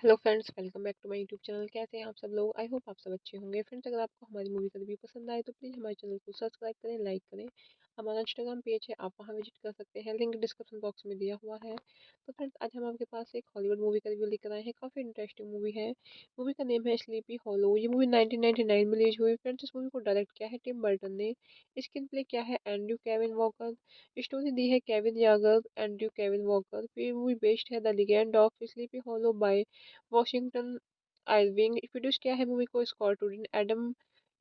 Hello friends, welcome back to my YouTube channel. कैसे हैं आप सब लोग? आई होप आप सब अच्छे होंगे। फ्रेंड्स, अगर आपको हमारी मूवी का रिव्यू पसंद आए तो प्लीज़ हमारे चैनल को सब्सक्राइब करें, लाइक करें। हमारा इंस्टाग्राम पेज है, आप वहां विजिट कर सकते हैं, लिंक डिस्क्रिप्शन बॉक्स में दिया हुआ है। तो फ्रेंड्स, आज हम आपके पास एक हॉलीवुड मूवी का रिव्यू लेकर आए हैं। काफ़ी इंटरेस्टिंग मूवी है। मूवी का नेम है स्लीपी हॉलो। ये मूवी 1999 में रिलीज हुई। फ्रेंड्स, इस मूवी को डायरेक्ट किया है टिम बर्टन ने। स्क्रीन प्ले किया है एंड्रयू केविन वॉकर। स्टोरी दी है Kevin Yagher, Andrew Kevin Walker. फिर मूवी बेस्ड है the legend of sleepy hollow by Washington Irving. Produce किया है मूवी को Scott Rudin, Adam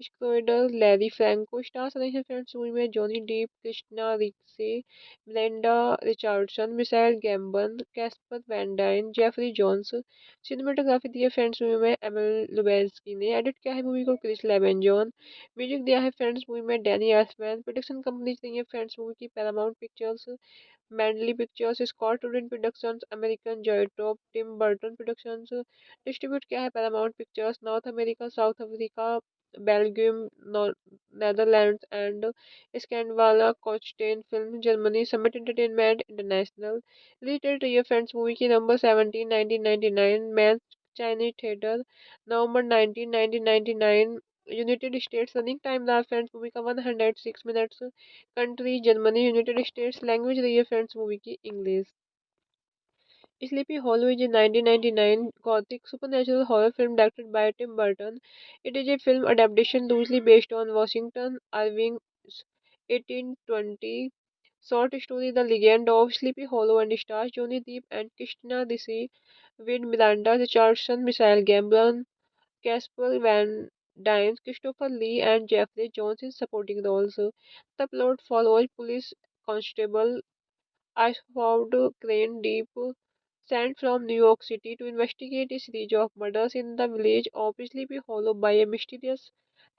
Schroeder, Larry Franco. Stars रहे हैं फ्रेंड्स मूवी में Johnny Depp, Christina Ricci, Melinda Richardson, Michael Gambon, Casper Van Dien, Jeffrey Jones. Cinematography दी है friends movie में Emil लुबेस्की ने। एडिट किया है मूवी को क्रिस लेवेंजॉन। म्यूजिक दिया है फ्रेंड्स मूवी में डैनी एल्फमैन। प्रोडक्शन कंपनीज रही है फ्रेंड्स मूवी की Paramount Pictures, Mandalay Pictures, Scott Rudin productions, American Zoetrope, Tim Burton productions. Distribute किया है Paramount pictures, north America, south Africa, Belgium, Netherlands and स्कैंडवाला कोचटेन film, Germany, summit entertainment international. Release date रही है friends movie की नवंबर 17 1999, match Chinese theatre, नवंबर 19 1999, United States. Running time रहा friends movie का 106 minutes. Country Germany, United states. Language रही है friends movie की English. Sleepy Hollow is a 1999 gothic supernatural horror film directed by Tim Burton. It is a film adaptation loosely based on Washington Irving's 1820 short story The Legend of Sleepy Hollow and stars Johnny Depp and Christina Ricci with Miranda Richardson, Michael Gambon, Casper Van Dien, Christopher Lee, and Jeffrey Jones in supporting roles. The plot follows police constable Ashford Crane Deep, sent from New York City to investigate a series of murders in the village of Sleepy Hollow by a mysterious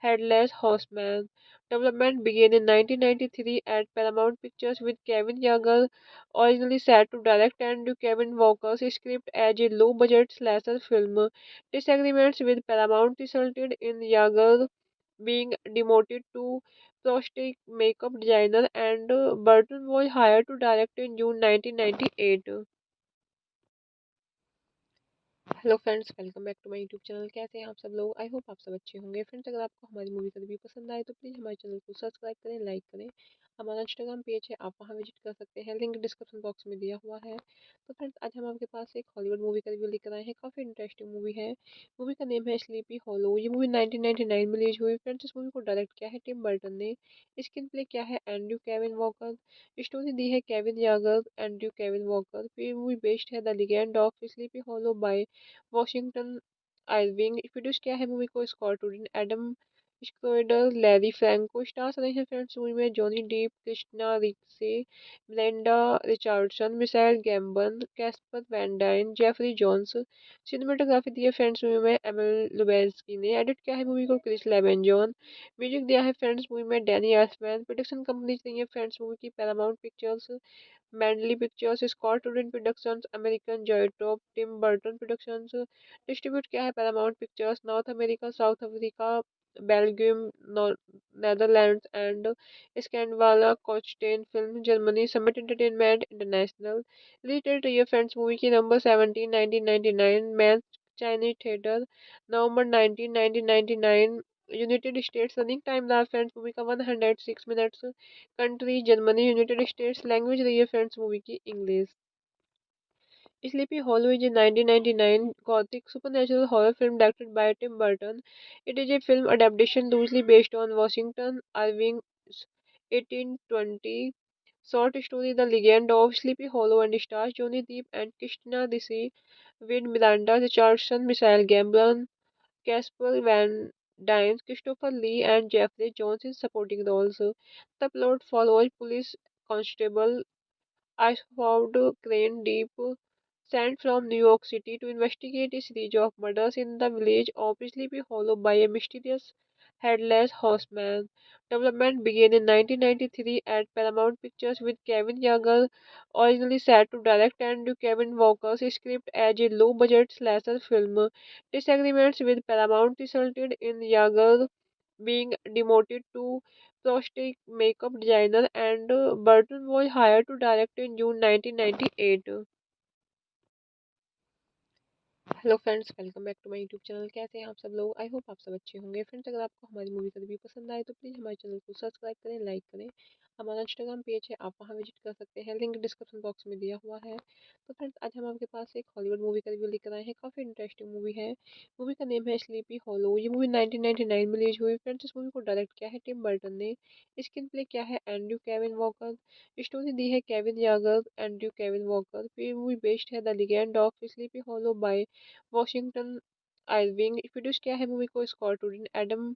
headless horseman. Development began in 1993 at Paramount Pictures with Kevin Yeager originally set to direct and Kevin Walker's script as a low-budget slasher film. Disagreements with Paramount resulted in Yeager being demoted to prosthetic makeup designer, and Burton was hired to direct in June 1998. Hello friends, welcome back to my YouTube channel. कैसे हैं आप सब लोग? I hope आप सब अच्छे होंगे। Friends, अगर आपको हमारी मूवी का रिव्यू पसंद आए तो प्लीज़ हमारे चैनल को सब्सक्राइब करें, लाइक करें। हमारा इंस्टाग्राम पेज है, आप वहाँ विजिट कर सकते हैं, लिंक डिस्क्रिप्शन बॉक्स में दिया हुआ है। तो फ्रेंड्स, आज हम आपके पास एक हॉलीवुड मूवी का रिव्यू लेकर आए हैं। काफ़ी इंटरेस्टिंग मूवी है। मूवी का नेम है स्लीपी हॉलो। ये मूवी 1999 में रिलीज हुई। फ्रेंड्स, इस मूवी को डायरेक्ट किया है टिम बर्टन ने। स्क्रीन प्ले किया है एंड्रयू केविन वॉकर। स्टोरी दी है Kevin Yagher, Andrew Kevin Walker. फिर मूवी बेस्ड है the legend of sleepy hollow by Washington Irving. Produce किया है मूवी को Scott Rudin, Adam Schroeder, Larry Franco. Stars रहे हैं फ्रेंड्स मूवी में Johnny Depp, Christina Ricci, Melinda Richardson, Michael Gambon, Casper Van Dien, Jeffrey Jones. Cinematography दी है friends movie में Emil लुबेंस्की ने। एडिट किया है मूवी को क्रिस लेवेंजॉन। म्यूजिक दिया है फ्रेंड्स मूवी में डैनी एल्फमैन। प्रोडक्शन कंपनीज रही है फ्रेंड्स मूवी की Paramount Pictures, Mandalay Pictures, Scott Rudin productions, American Zoetrope, Tim Burton productions. Distribute किया है Paramount pictures, north America, south Africa, Belgium, Netherlands and स्कैंडवाला कोचटेन film, Germany, summit entertainment international. Release date रही है friends movie की नवंबर 17 1999, match Chinese theatre, नवंबर 19 1999, United States. Running time रहा friends movie का 106 minutes. Country Germany, United states. Language रही है friends movie की English. Sleepy Hollow is a 1999 gothic supernatural horror film directed by Tim Burton. It is a film adaptation loosely based on Washington Irving's 1820 short story The Legend of Sleepy Hollow and stars Johnny Depp and Christina Ricci with Miranda Richardson, Michael Gambon, Casper Van Dien, Christopher Lee, and Jeffrey Jones in supporting roles. The plot follows police constable Ashford Crane Deep, sent from New York City to investigate a series of murders in the village of Sleepy Hollow by a mysterious headless horseman. Development began in 1993 at Paramount Pictures with Kevin Yeager originally set to direct and Kevin Walker's script as a low-budget slasher film. Disagreements with Paramount resulted in Yeager being demoted to prosthetic makeup designer, and Burton was hired to direct in June 1998. Hello friends, welcome back to my YouTube channel. कैसे हैं आप सब लोग? I hope आप सब अच्छे होंगे। Friends, अगर आपको हमारी मूवी का रिव्यू पसंद आए तो प्लीज़ हमारे चैनल को सब्सक्राइब करें, लाइक करें। हमारा इंस्टाग्राम पेज है, आप वहाँ विजिट कर सकते हैं, लिंक डिस्क्रिप्शन बॉक्स में दिया हुआ है। तो फ्रेंड्स, आज हम आपके पास एक हॉलीवुड मूवी का रिव्यू लेकर आए हैं। काफ़ी इंटरेस्टिंग मूवी है। मूवी का नेम है स्लीपी हॉलो। ये मूवी 1999 में रिलीज हुई। फ्रेंड्स, इस मूवी को डायरेक्ट किया है टिम बर्टन ने। स्क्रीन प्ले किया है एंड्रयू केविन वॉकर। स्टोरी दी है Kevin Yagher, Andrew Kevin Walker. फिर मूवी बेस्ड है the legend of sleepy hollow by Washington Irving. Produce किया है मूवी को Scott Rudin, Adam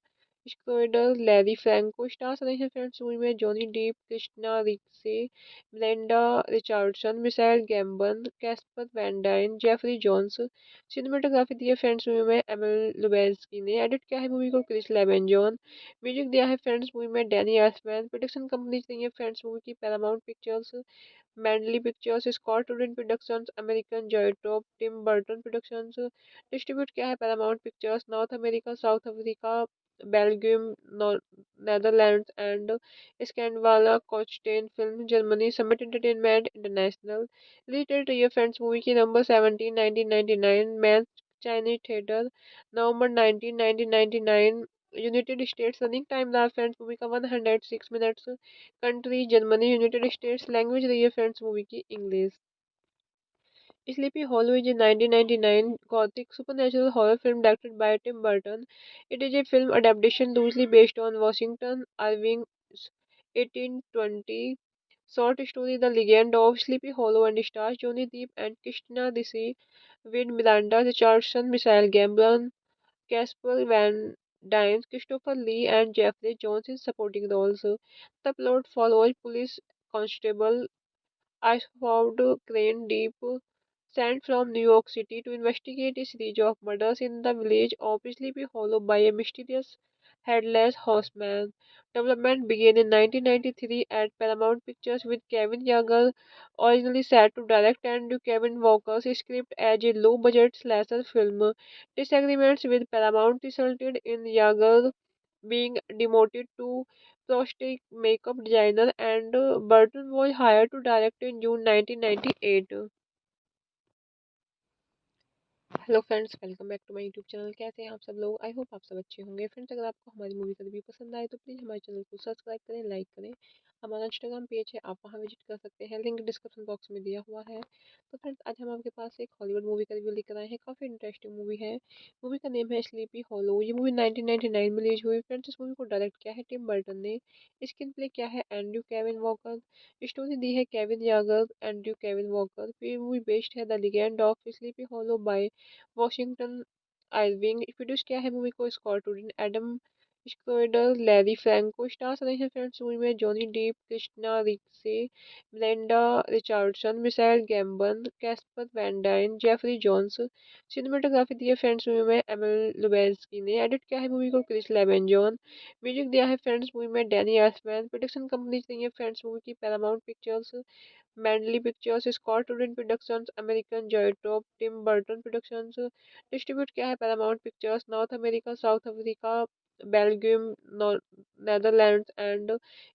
Schroeder, Larry Franco. Stars रहे हैं फ्रेंड्स मूवी में Johnny Depp, Christina Ricci, Melinda Richardson, Michael Gambon, Casper Van Dien, Jeffrey Jones. Cinematography दी है friends movie में Emil लुबेंस्की ने। एडिट किया है मूवी को क्रिस लेवेंजॉन। म्यूजिक दिया है फ्रेंड्स मूवी में डैनी एल्फमैन। प्रोडक्शन कंपनीज रही है फ्रेंड्स मूवी की Paramount Pictures, Mandalay Pictures, Scott Rudin productions, American Zoetrope, Tim Burton productions. Distribute किया है Paramount pictures, north America, south Africa, Belgium, Netherlands and स्कैंडवाला कोचटेन film, Germany, summit entertainment international. Release date रही है friends movie की नवंबर 17 1999, match Chinese theatre, नवंबर 19 1999, United States. Running time रहा friends movie का 106 minutes. Country Germany, United states. Language रही है friends movie की English. Sleepy Hollow is a 1999 gothic supernatural horror film directed by Tim Burton. It is a film adaptation loosely based on Washington Irving's 1820 short story The Legend of Sleepy Hollow and stars Johnny Depp and Christina Ricci with Miranda Richardson, Michael Gambon, Casper Van Dien, Christopher Lee, and Jeffrey Jones in supporting roles. The plot follows police constable Ashford Crane Deep, sent from New York City to investigate a series of murders in the village of Sleepy Hollow by a mysterious headless horseman. Development began in 1993 at Paramount Pictures with Kevin Yeager originally set to direct and Kevin Walker's script as a low-budget slasher film. Disagreements with Paramount resulted in Yeager being demoted to prosthetic makeup designer, and Burton was hired to direct in June 1998. Hello friends, welcome back to my YouTube channel. कैसे हैं आप सब लोग? I hope आप सब अच्छे होंगे। Friends, अगर आपको हमारी मूवी का रिव्यू पसंद आए तो प्लीज़ हमारे चैनल को सब्सक्राइब करें, लाइक करें। हमारा इंस्टाग्राम पेज है, आप वहां विजिट कर सकते हैं, लिंक डिस्क्रिप्शन बॉक्स में दिया हुआ है। तो फ्रेंड्स, आज हम आपके पास एक हॉलीवुड मूवी का रिव्यू लेकर आए हैं। काफ़ी इंटरेस्टिंग मूवी है। मूवी का नेम है स्लीपी हॉलो। ये मूवी 1999 में रिलीज हुई। फ्रेंड्स, इस मूवी को डायरेक्ट किया है टिम बर्टन ने। स्क्रीन प्ले किया है एंड्रयू केविन वॉकर। स्टोरी दी है Kevin Yagher, Andrew Kevin Walker. फिर मूवी बेस्ड है the legend of sleepy hollow by Washington Irving. Produce किया है मूवी को Scott Rudin, Adam Schroeder, Larry Franco. Stars रहे हैं फ्रेंड्स मूवी में Johnny Depp, Christina Ricci, ब्लेंडा Richardson, Michael Gambon, Casper Van Dien, Jeffrey Jones. Cinematography दी है friends movie में Emil लुबेस्की ने। एडिट किया है मूवी को क्रिस लेवेंजॉन। म्यूजिक दिया है फ्रेंड्स मूवी में डैनी एल्फमैन। प्रोडक्शन कंपनीज रही है फ्रेंड्स मूवी की Paramount pictures, Mandalay pictures, Scott Rudin productions, American Zoetrope, Tim Burton productions. Distribute किया है Paramount pictures, north America, south Africa, Belgium, Netherlands and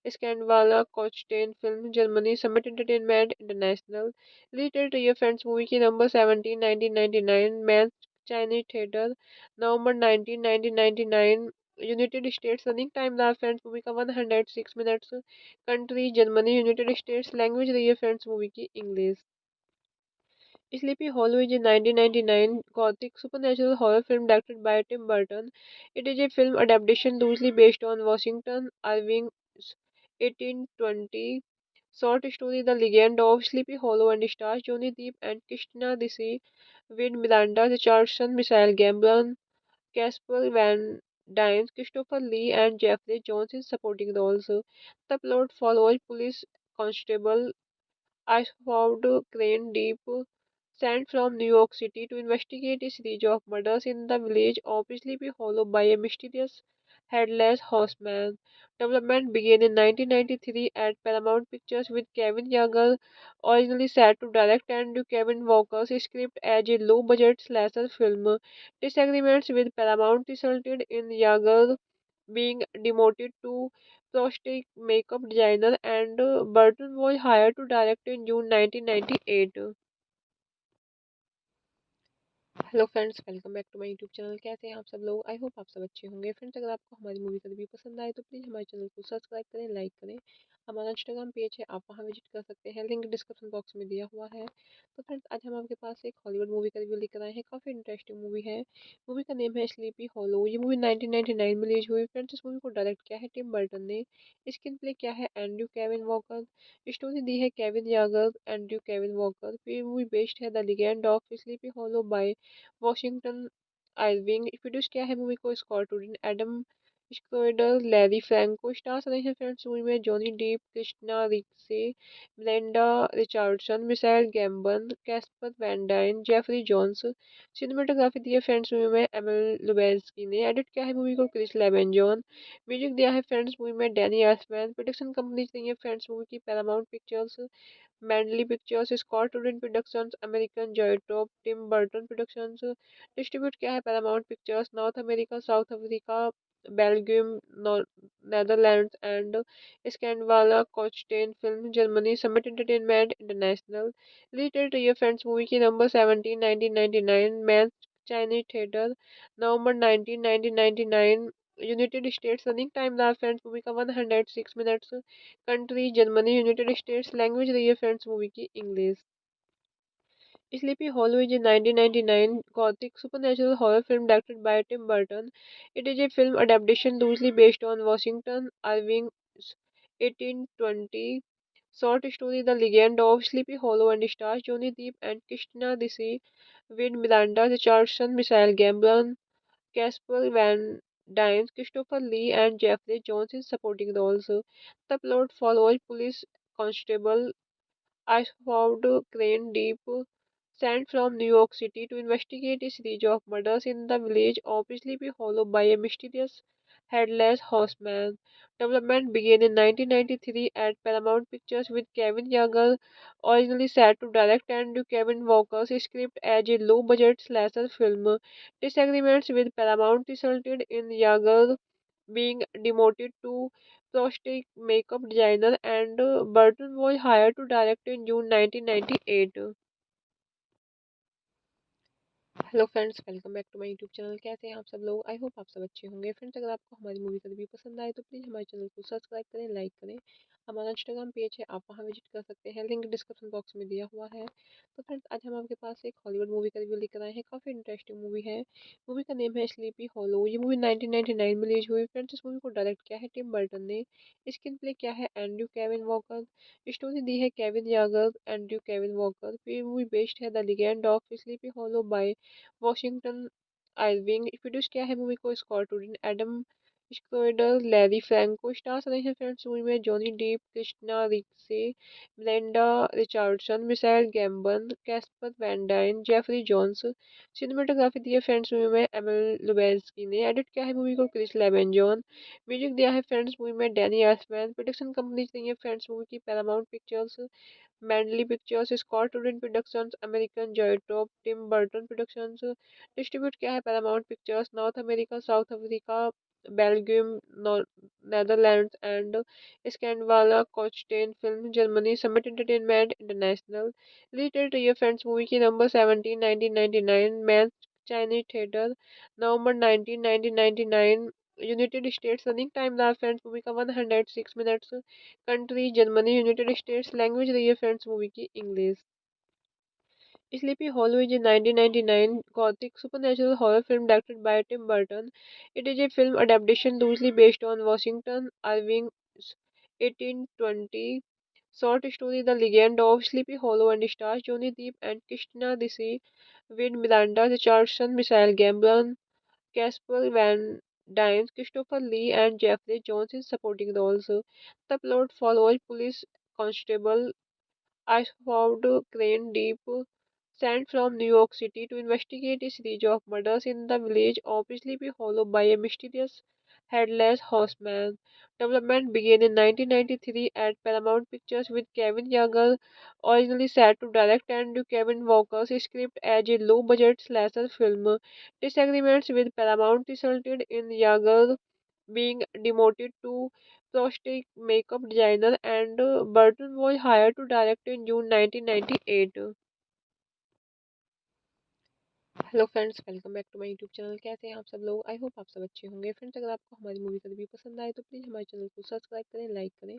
स्कैंडवाला कोचटेन film, Germany, summit entertainment international. Release date रही है friends movie की नवंबर 17 1999, match Chinese theatre, नवंबर 19 1999, United States. Running time रहा friends movie का 106 minutes. Country Germany, United states. Language रही है friends movie की English. Sleepy Hollow is a 1999 gothic supernatural horror film directed by Tim Burton. It is a film adaptation loosely based on Washington Irving's 1820 short story The Legend of Sleepy Hollow and stars Johnny Depp and Christina Ricci with Miranda Richardson, Michael Gambon, Casper Van Dien, Christopher Lee, and Jeffrey Jones in supporting roles. The plot follows police constable Ashford Crane Deep, sent from New York City to investigate a series of murders in the village of Sleepy Hollow by a mysterious headless horseman. Development began in 1993 at Paramount Pictures with Kevin Yeager originally set to direct and Kevin Walker's script as a low-budget slasher film. Disagreements with Paramount resulted in Yeager being demoted to prosthetic makeup designer, and Burton was hired to direct in June 1998. Hello friends, welcome back to my YouTube channel. कैसे हैं आप सब लोग? I hope आप सब अच्छे होंगे। Friends, अगर आपको हमारी मूवी का रिव्यू पसंद आए तो प्लीज़ हमारे चैनल को सब्सक्राइब करें, लाइक करें। हमारा इंस्टाग्राम पेज है, आप वहां विजिट कर सकते हैं, लिंक डिस्क्रिप्शन बॉक्स में दिया हुआ है। तो फ्रेंड्स, आज हम आपके पास एक हॉलीवुड मूवी का रिव्यू लेकर आए हैं। काफ़ी इंटरेस्टिंग मूवी है। मूवी का नेम है स्लीपी हॉलो। ये मूवी 1999 में रिलीज हुई। फ्रेंड्स, इस मूवी को डायरेक्ट किया है टिम बर्टन ने। स्क्रीन प्ले किया है एंड्रयू केविन वॉकर। स्टोरी दी है Kevin Yagher, Andrew Kevin Walker. फिर मूवी बेस्ड है the legend of sleepy hollow by Washington Irving. Produce किया है मूवी को Scott Rudin, Adam Schroeder, Larry Franco. Stars रहे हैं फ्रेंड्स मूवी में Johnny Depp, Christina Ricci, ब्लेंडा Richardson, Michael Gambon, Casper Van Dien, Jeffrey Jones. Cinematography दी है friends movie में Emil लुबेस्की ने। एडिट किया है मूवी को क्रिस लेवेंजॉन। म्यूजिक दिया है फ्रेंड्स मूवी में डैनी एल्फमैन। प्रोडक्शन कंपनीज रही है फ्रेंड्स मूवी की Paramount pictures, Mandalay pictures, Scott Rudin productions, American Zoetrope, Tim Burton productions. Distribute किया है Paramount pictures, north America, south Africa, Belgium, Netherlands and स्कैंडवाला कोचटेन film, Germany, summit entertainment international. Release date रही है friends movie की नवंबर 17 1999, match Chinese theatre, नवंबर 19 1999, United States. Running time रहा friends movie का 106 minutes. Country Germany, United states. Language रही है friends movie की English. Sleepy Hollow is a 1999 gothic supernatural horror film directed by Tim Burton. It is a film adaptation loosely based on Washington Irving's 1820 short story The Legend of Sleepy Hollow and stars Johnny Depp and Christina Ricci with Miranda Richardson, Michael Gambon, Casper Van Dien, Christopher Lee, and Jeffrey Jones in supporting roles. The plot follows police constable Ashford Crane Deep, sent from New York City to investigate a series of murders in the village of Sleepy Hollow by a mysterious headless horseman. Development began in 1993 at Paramount Pictures with Kevin Yeager originally set to direct and Kevin Walker's script as a low-budget slasher film. Disagreements with Paramount resulted in Yeager being demoted to prosthetic makeup designer, and Burton was hired to direct in June 1998. Hello friends, welcome back to my YouTube channel. कैसे हैं आप सब लोग? I hope आप सब अच्छे होंगे। Friends, अगर आपको हमारी मूवी का रिव्यू पसंद आए तो प्लीज़ हमारे चैनल को सब्सक्राइब करें, लाइक करें। हमारा इंस्टाग्राम पेज है, आप वहां विजिट कर सकते हैं, लिंक डिस्क्रिप्शन बॉक्स में दिया हुआ है। तो फ्रेंड्स, आज हम आपके पास एक हॉलीवुड मूवी का रिव्यू लेकर आए हैं। काफ़ी इंटरेस्टिंग मूवी है। मूवी का नेम है स्लीपी हॉलो। ये मूवी 1999 में रिलीज हुई। फ्रेंड्स, इस मूवी को डायरेक्ट किया है टिम बर्टन ने। स्क्रीन प्ले किया है एंड्रयू केविन वॉकर। स्टोरी दी है Kevin Yagher, Andrew Kevin Walker. फिर मूवी बेस्ड है the legend of sleepy hollow by Washington Irving. Produce किया है मूवी को Scott Rudin, Adam Schroeder, Larry Franco. Stars रहे हैं फ्रेंड्स मूवी में Johnny Depp, Christina Ricci, Melinda Richardson, Michael Gambon, Casper Van Dien, Jeffrey Jones. Cinematography दी है friends movie में Emil लुबेस्की ने। एडिट किया है मूवी को क्रिस लेवेंजॉन। म्यूजिक दिया है फ्रेंड्स मूवी में डैनी एल्फमैन। प्रोडक्शन कंपनीज रही है फ्रेंड्स मूवी की Paramount pictures, Mandalay pictures, Scott Rudin productions, American Zoetrope, Tim Burton productions. Distribute किया है Paramount pictures, north America, south Africa, Belgium, Netherlands and स्कैंडवाला कोचटेन film, Germany, summit entertainment international. Related रही है friends movie की number 17 1999 match Chinese theatre, नवंबर 19 1999। United States. Running time रहा friends movie का 106 minutes. Country Germany, United states. Language रही है friends movie की English. Sleepy Hollow is a 1999 gothic supernatural horror film directed by Tim Burton. It is a film adaptation loosely based on Washington Irving's 1820 short story The Legend of Sleepy Hollow and stars Johnny Depp and Christina Ricci with Miranda Richardson, Michael Gambon, Casper Van Dien, Christopher Lee, and Jeffrey Jones in supporting roles. The plot follows police constable Ashford Crane Deep, sent from New York City to investigate a series of murders in the village of Sleepy Hollow by a mysterious headless horseman. Development began in 1993 at Paramount Pictures with Kevin Yeager originally set to direct and Kevin Walker's script as a low-budget slasher film. Disagreements with Paramount resulted in Yeager being demoted to prosthetic makeup designer, and Burton was hired to direct in June 1998. Hello friends, welcome back to my YouTube channel. कैसे हैं आप सब लोग? I hope आप सब अच्छे होंगे। Friends, अगर आपको हमारी मूवी का रिव्यू पसंद आए तो प्लीज़ हमारे चैनल को सब्सक्राइब करें, लाइक करें।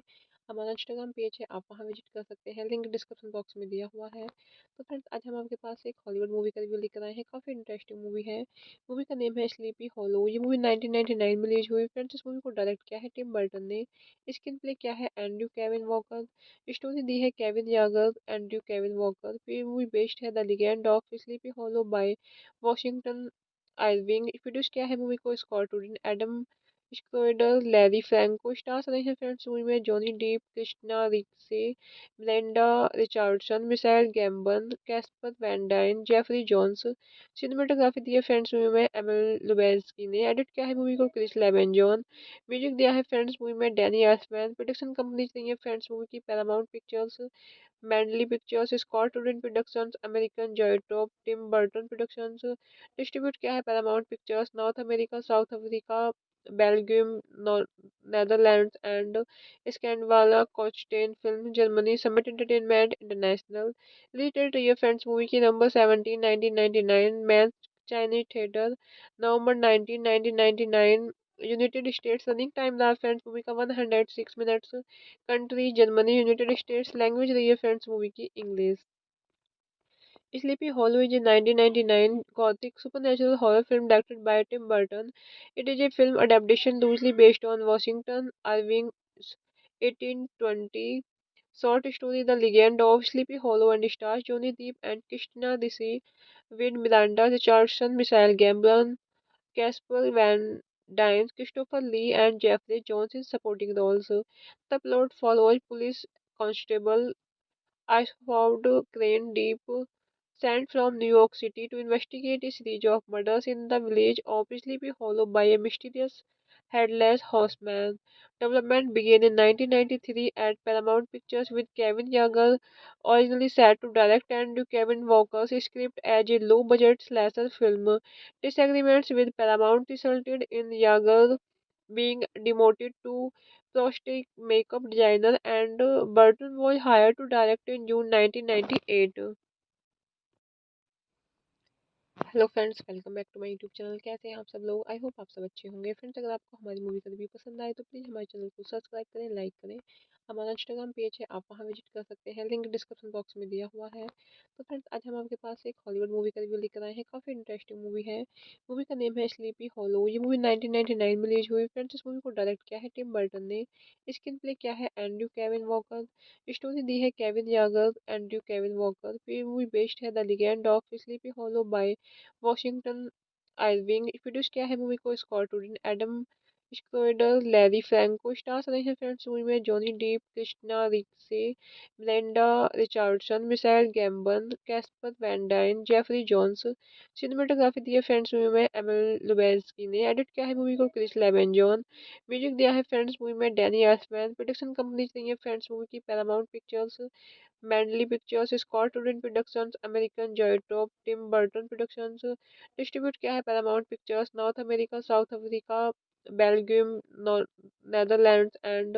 हमारा इंस्टाग्राम पेज है, आप वहां विजिट कर सकते हैं, लिंक डिस्क्रिप्शन बॉक्स में दिया हुआ है। तो फ्रेंड्स, आज हम आपके पास एक हॉलीवुड मूवी का रिव्यू लेकर आए हैं। काफ़ी इंटरेस्टिंग मूवी है। मूवी का नेम है स्लीपी हॉलो। ये मूवी 1999 में रिलीज हुई। फ्रेंड्स, इस मूवी को डायरेक्ट किया है टिम बर्टन ने। स्क्रीन प्ले किया है एंड्रयू केविन वॉकर। स्टोरी दी है Kevin Yagher, Andrew Kevin Walker. फिर मूवी बेस्ड है the legend of sleepy hollow by Washington Irving. Produce किया है मूवी को Scott Rudin, Adam Schroeder, Larry Franco. Stars रहे हैं फ्रेंड्स मूवी में Johnny Depp, Christina Ricci, Melinda Richardson, Michael Gambon, Casper Van Dien, Jeffrey Jones. Cinematography दी है friends movie में Emil लुबेस्की ने। एडिट किया है मूवी को क्रिस लेवेंजॉन। म्यूजिक दिया है फ्रेंड्स मूवी में डैनी एल्फमैन। प्रोडक्शन कंपनीज रही है फ्रेंड्स मूवी की Paramount pictures, Mandalay pictures, Scott Rudin productions, American Zoetrope, Tim Burton productions. Distribute किया है Paramount pictures, north America, south Africa, Belgium, Netherlands and स्कैंडवाला कोचटेन film, Germany, summit entertainment international. Related रही है friends movie की number 17 1999 match Chinese theatre, नवंबर 19 1999। United States. Running time रहा friends movie का 106 minutes. Country Germany, United states. Language रही है friends movie की English. Sleepy Hollow is a 1999 gothic supernatural horror film directed by Tim Burton. It is a film adaptation loosely based on Washington Irving's 1820 short story The Legend of Sleepy Hollow and stars Johnny Depp and Christina Ricci with Miranda Richardson, Michael Gambon, Casper Van Dien, Christopher Lee, and Jeffrey Jones in supporting roles. The plot follows police constable Ashford Crane Deep, sent from New York City to investigate a series of murders in the village of Sleepy Hollow by a mysterious headless horseman. Development began in 1993 at Paramount Pictures with Kevin Yeager originally set to direct and Kevin Walker's script as a low-budget slasher film. Disagreements with Paramount resulted in Yeager being demoted to prosthetic makeup designer, and Burton was hired to direct in June 1998. Hello friends, welcome back to my YouTube channel. कैसे हैं आप सब लोग? I hope आप सब अच्छे होंगे। Friends, अगर आपको हमारी मूवी का रिव्यू पसंद आए तो प्लीज़ हमारे चैनल को सब्सक्राइब करें, लाइक करें। हमारा इंस्टाग्राम पेज है, आप वहां विजिट कर सकते हैं, लिंक डिस्क्रिप्शन बॉक्स में दिया हुआ है। तो फ्रेंड्स, आज हम आपके पास एक हॉलीवुड मूवी का रिव्यू लेकर आए हैं। काफ़ी इंटरेस्टिंग मूवी है। मूवी का नेम है स्लीपी हॉलो। ये मूवी 1999 में रिलीज हुई। फ्रेंड्स, इस मूवी को डायरेक्ट किया है टिम बर्टन ने। स्क्रीन प्ले किया है एंड्रयू केविन वॉकर। स्टोरी दी है Kevin Yagher, Andrew Kevin Walker. फिर मूवी बेस्ड है the legend of sleepy hollow by Washington Irving. Produce किया है मूवी को Scott Rudin, Adam Schroeder, Larry Franco. Stars रहे हैं फ्रेंड्स मूवी में Johnny Depp, Christina Ricci, Melinda Richardson, Michael Gambon, Casper Van Dien, Jeffrey Jones. Cinematography दी है friends movie में Emil लुबेस्की ने। एडिट किया है मूवी को क्रिस लेवेंजॉन। म्यूजिक दिया है फ्रेंड्स मूवी में डैनी एल्फमैन। प्रोडक्शन कंपनीज रही है फ्रेंड्स मूवी की Paramount pictures, Mandalay pictures, Scott Rudin productions, American Zoetrope, Tim Burton productions. Distribute किया है Paramount pictures, north America, south Africa, Belgium, Netherlands and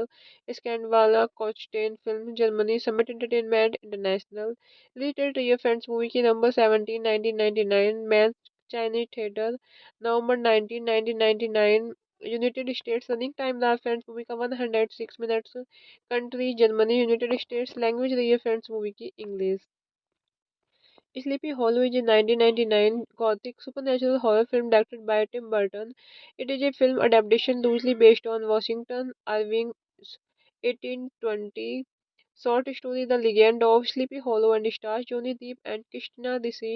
स्कैंडवाला कोचटेन film, Germany, summit entertainment international. Release date रही है friends movie की नवंबर 17 1999, match Chinese theatre, नवंबर 19 1999, United States. Running time रहा friends movie का 106 minutes. Country Germany, United states. Language रही है friends movie की English. Sleepy Hollow is a 1999 gothic supernatural horror film directed by Tim Burton. It is a film adaptation loosely based on Washington Irving's 1820 short story The Legend of Sleepy Hollow and stars Johnny Depp and Christina Ricci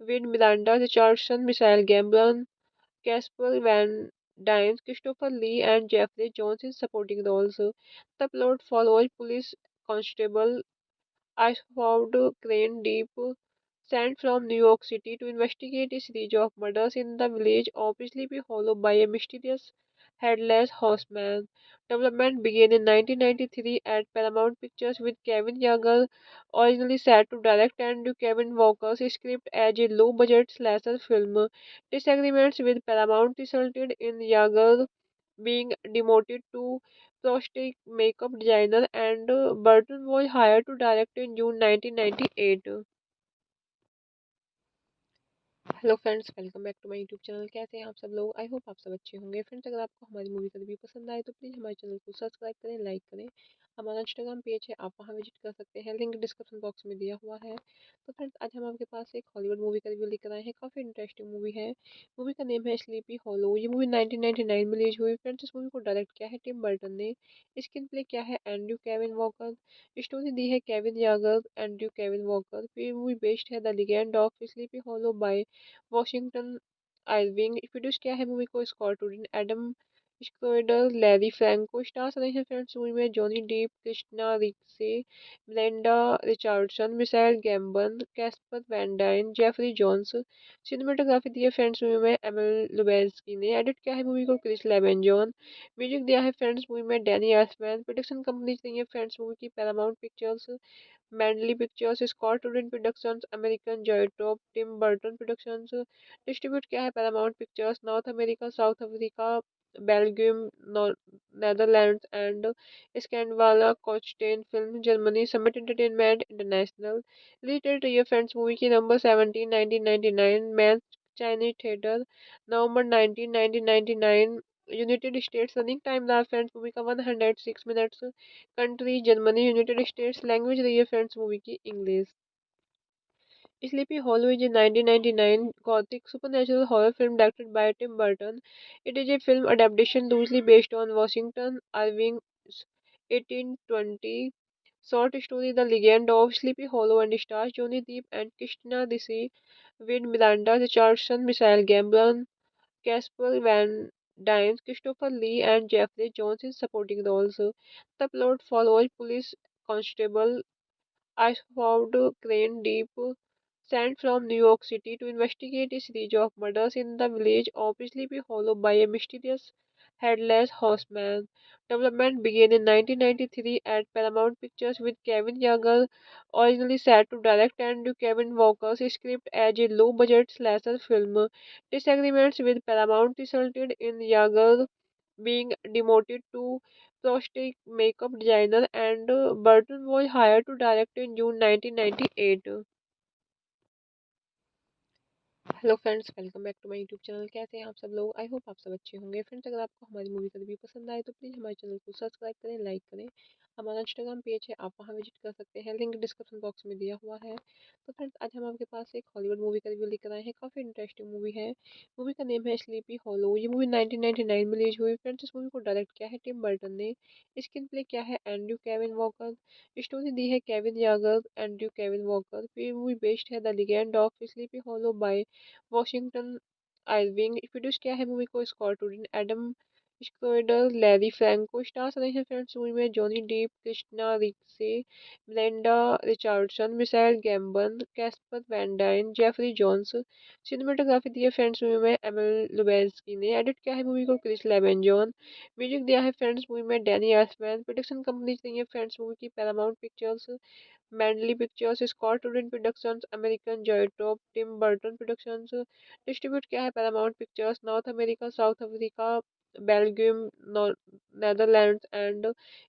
with Miranda Richardson, Michael Gambon, Casper Van Dien, Christopher Lee, and Jeffrey Jones in supporting roles. The plot follows police constable Ashford Crane Deep, sent from New York City to investigate a series of murders in the village of Sleepy Hollow by a mysterious headless horseman. Development began in 1993 at Paramount Pictures with Kevin Yeager originally set to direct and Kevin Walker's script as a low-budget slasher film. Disagreements with Paramount resulted in Yeager being demoted to prosthetic makeup designer, and Burton was hired to direct in June 1998. Hello friends, welcome back to my YouTube channel. कैसे हैं आप सब लोग? I hope आप सब अच्छे होंगे। Friends, अगर आपको हमारी मूवी का रिव्यू पसंद आए तो प्लीज़ हमारे चैनल को सब्सक्राइब करें, लाइक करें। हमारा इंस्टाग्राम पेज है, आप वहां विजिट कर सकते हैं, लिंक डिस्क्रिप्शन बॉक्स में दिया हुआ है। तो फ्रेंड्स, आज हम आपके पास एक हॉलीवुड मूवी का रिव्यू लेकर आए हैं। काफ़ी इंटरेस्टिंग मूवी है। मूवी का नेम है स्लीपी हॉलो। ये मूवी 1999 में रिलीज हुई। फ्रेंड्स, इस मूवी को डायरेक्ट किया है टिम बर्टन ने। स्क्रीन प्ले किया है एंड्रयू केविन वॉकर। स्टोरी दी है Kevin Yagher, Andrew Kevin Walker. फिर मूवी बेस्ड है the legend of sleepy hollow by Washington Irving. Produce किया है मूवी को Scott Rudin, Adam Schroeder, Larry Franco. Stars रहे हैं फ्रेंड्स मूवी में Johnny Depp, Christina Ricci, Melinda Richardson, Michael Gambon, Casper Van Dien, Jeffrey Jones. Cinematography दी है friends movie में Emil लुबेस्की ने। एडिट किया है मूवी को क्रिस लेवेंजॉन। म्यूजिक दिया है फ्रेंड्स मूवी में डैनी एल्फमैन। प्रोडक्शन कंपनीज रही है फ्रेंड्स मूवी की Paramount pictures, Mandalay pictures, Scott Rudin productions, American Zoetrope, Tim Burton productions. Distribute किया है Paramount pictures, north America, south Africa, Belgium, Netherlands and स्कैंडवाला कोचटेन film, Germany, summit entertainment international. Release date रही है friends movie की नवंबर 17 1999, match Chinese theatre, नवंबर 19 1999, United States. Running time रहा friends movie का 106 minutes. Country Germany, United states. Language रही है friends movie की English. Sleepy Hollow is a 1999 gothic supernatural horror film directed by Tim Burton. It is a film adaptation loosely based on Washington Irving's 1820 short story The Legend of Sleepy Hollow and stars Johnny Depp and Christina Ricci with Miranda Richardson, Michael Gambon, Casper Van Dien, Christopher Lee, and Jeffrey Jones in supporting roles. The plot follows police constable Ashford Crane Deep, sent from New York City to investigate a series of murders in the village of Sleepy Hollow by a mysterious headless horseman. Development began in 1993 at Paramount Pictures with Kevin Yeager originally set to direct and Kevin Walker's script as a low-budget slasher film. Disagreements with Paramount resulted in Yeager being demoted to prosthetic makeup designer, and Burton was hired to direct in June 1998. Hello friends, welcome back to my YouTube channel. कैसे हैं आप सब लोग? I hope आप सब अच्छे होंगे। Friends, अगर आपको हमारी मूवी का रिव्यू पसंद आए तो प्लीज़ हमारे चैनल को सब्सक्राइब करें, लाइक करें। हमारा इंस्टाग्राम पेज है, आप वहां विजिट कर सकते हैं, लिंक डिस्क्रिप्शन बॉक्स में दिया हुआ है। तो फ्रेंड्स, आज हम आपके पास एक हॉलीवुड मूवी का रिव्यू लेकर आए हैं। काफ़ी इंटरेस्टिंग मूवी है। मूवी का नेम है स्लीपी हॉलो। ये मूवी 1999 में रिलीज हुई। फ्रेंड्स, इस मूवी को डायरेक्ट किया है टिम बर्टन ने। स्क्रीन प्ले किया है एंड्रयू केविन वॉकर। स्टोरी दी है Kevin Yagher, Andrew Kevin Walker. फिर मूवी बेस्ड है the legend of sleepy hollow by Washington Irving. Produce किया है मूवी को Scott Rudin, Adam Schroeder, Larry Franco. Stars रहे हैं फ्रेंड्स मूवी में Johnny Depp, Christina Ricci, Melinda Richardson, Michael Gambon, Casper Van Dien, Jeffrey Jones. Cinematography दी है friends movie में Emil लुबेस्की ने। एडिट किया है मूवी को क्रिस लेवेंजॉन। म्यूजिक दिया है फ्रेंड्स मूवी में डैनी एल्फमैन। प्रोडक्शन कंपनीज रही है फ्रेंड्स मूवी की Paramount pictures, Mandalay pictures, Scott Rudin productions, American Zoetrope, Tim Burton productions. Distribute किया है Paramount pictures, north America, south Africa, Belgium, Netherlands and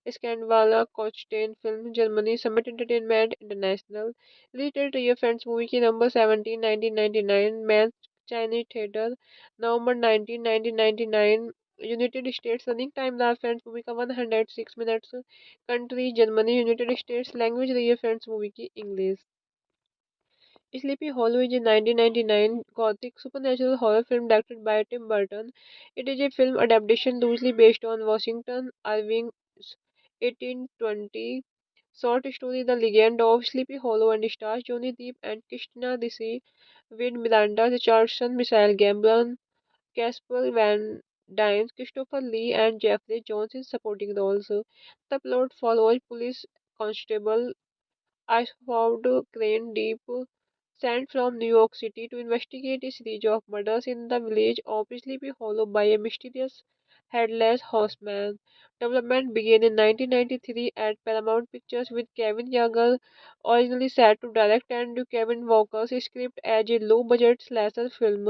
स्कैंडवाला कोचटेन film, Germany, summit entertainment international. Release date रही है friends movie की नवंबर 17 1999, match Chinese theatre, नवंबर 19 1999, United States. Running time रहा friends movie का 106 minutes. Country Germany, United states. Language रही है friends movie की English. Sleepy Hollow is a 1999 gothic supernatural horror film directed by Tim Burton. It is a film adaptation loosely based on Washington Irving's 1820 short story The Legend of Sleepy Hollow and stars Johnny Depp and Christina Ricci with Miranda Richardson, Michael Gambon, Casper Van Dien, Christopher Lee, and Jeffrey Jones in supporting roles. The plot follows police constable Ashford Crane Deep, sent from New York City to investigate a series of murders in the village of Sleepy Hollow by a mysterious headless horseman. Development began in 1993 at Paramount Pictures with Kevin Yeager originally set to direct and Kevin Walker's script as a low-budget slasher film.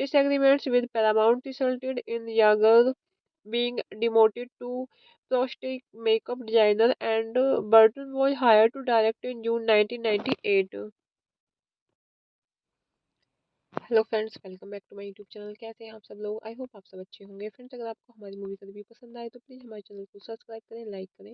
Disagreements with Paramount resulted in Yeager being demoted to prosthetic makeup designer, and Burton was hired to direct in June 1998. Hello friends, welcome back to my YouTube channel. कैसे हैं आप सब लोग? I hope आप सब अच्छे होंगे। Friends, अगर आपको हमारी मूवी का रिव्यू पसंद आए तो प्लीज़ हमारे चैनल को सब्सक्राइब करें, लाइक करें।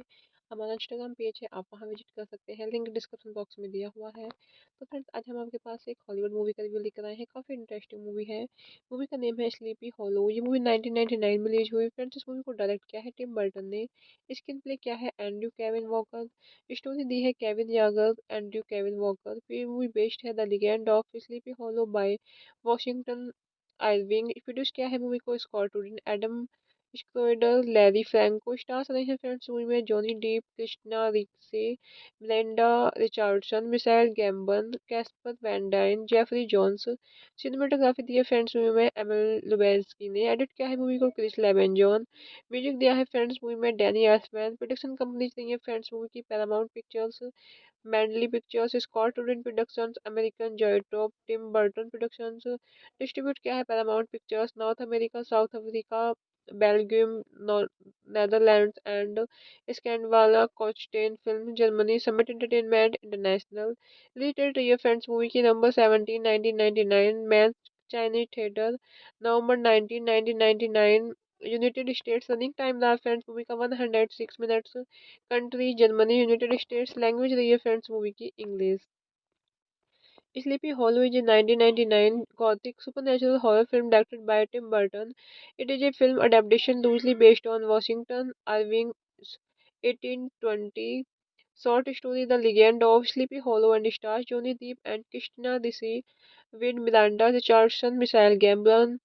हमारा इंस्टाग्राम पेज है, आप वहां विजिट कर सकते हैं, लिंक डिस्क्रिप्शन बॉक्स में दिया हुआ है। तो फ्रेंड्स, आज हम आपके पास एक हॉलीवुड मूवी का रिव्यू लेकर आए हैं। काफ़ी इंटरेस्टिंग मूवी है। मूवी का नेम है स्लीपी हॉलो। ये मूवी 1999 में रिलीज हुई। फ्रेंड्स, इस मूवी को डायरेक्ट किया है टिम बर्टन ने। स्क्रीन प्ले किया है एंड्रयू केविन वॉकर। स्टोरी दी है Kevin Yagher, Andrew Kevin Walker. फिर मूवी बेस्ड है the legend of sleepy hollow by Washington Irving. Produce किया है मूवी को Scott Rudin, Adam Schroeder, Larry Franco. Stars रहे हैं फ्रेंड्स मूवी में Johnny Depp, Christina Ricci, Melinda Richardson, Michael Gambon, Casper Van Dien, Jeffrey Jones. Cinematography दी है friends movie में Emil लुबेस्की ने। एडिट किया है मूवी को क्रिस लेवेंजॉन। म्यूजिक दिया है फ्रेंड्स मूवी में डैनी एल्फमैन। प्रोडक्शन कंपनीज रही है फ्रेंड्स मूवी की Paramount pictures, Mandalay pictures, Scott Rudin productions, American Zoetrope, Tim Burton productions. Distribute किया है Paramount pictures, north America, south Africa, Belgium, Netherlands and स्कैंडवाला कोचटेन film, Germany, summit entertainment international. Release date रही है friends movie की नवंबर 17 1999, match Chinese theatre, नवंबर 19 1999, United States. Running time रहा friends movie का 106 minutes. Country Germany, United states. Language रही है friends movie की English. Sleepy Hollow is a 1999 gothic supernatural horror film directed by Tim Burton. It is a film adaptation loosely based on Washington Irving's 1820 short story The Legend of Sleepy Hollow and stars Johnny Depp and Christina Ricci with Miranda Richardson, Michael Gambon,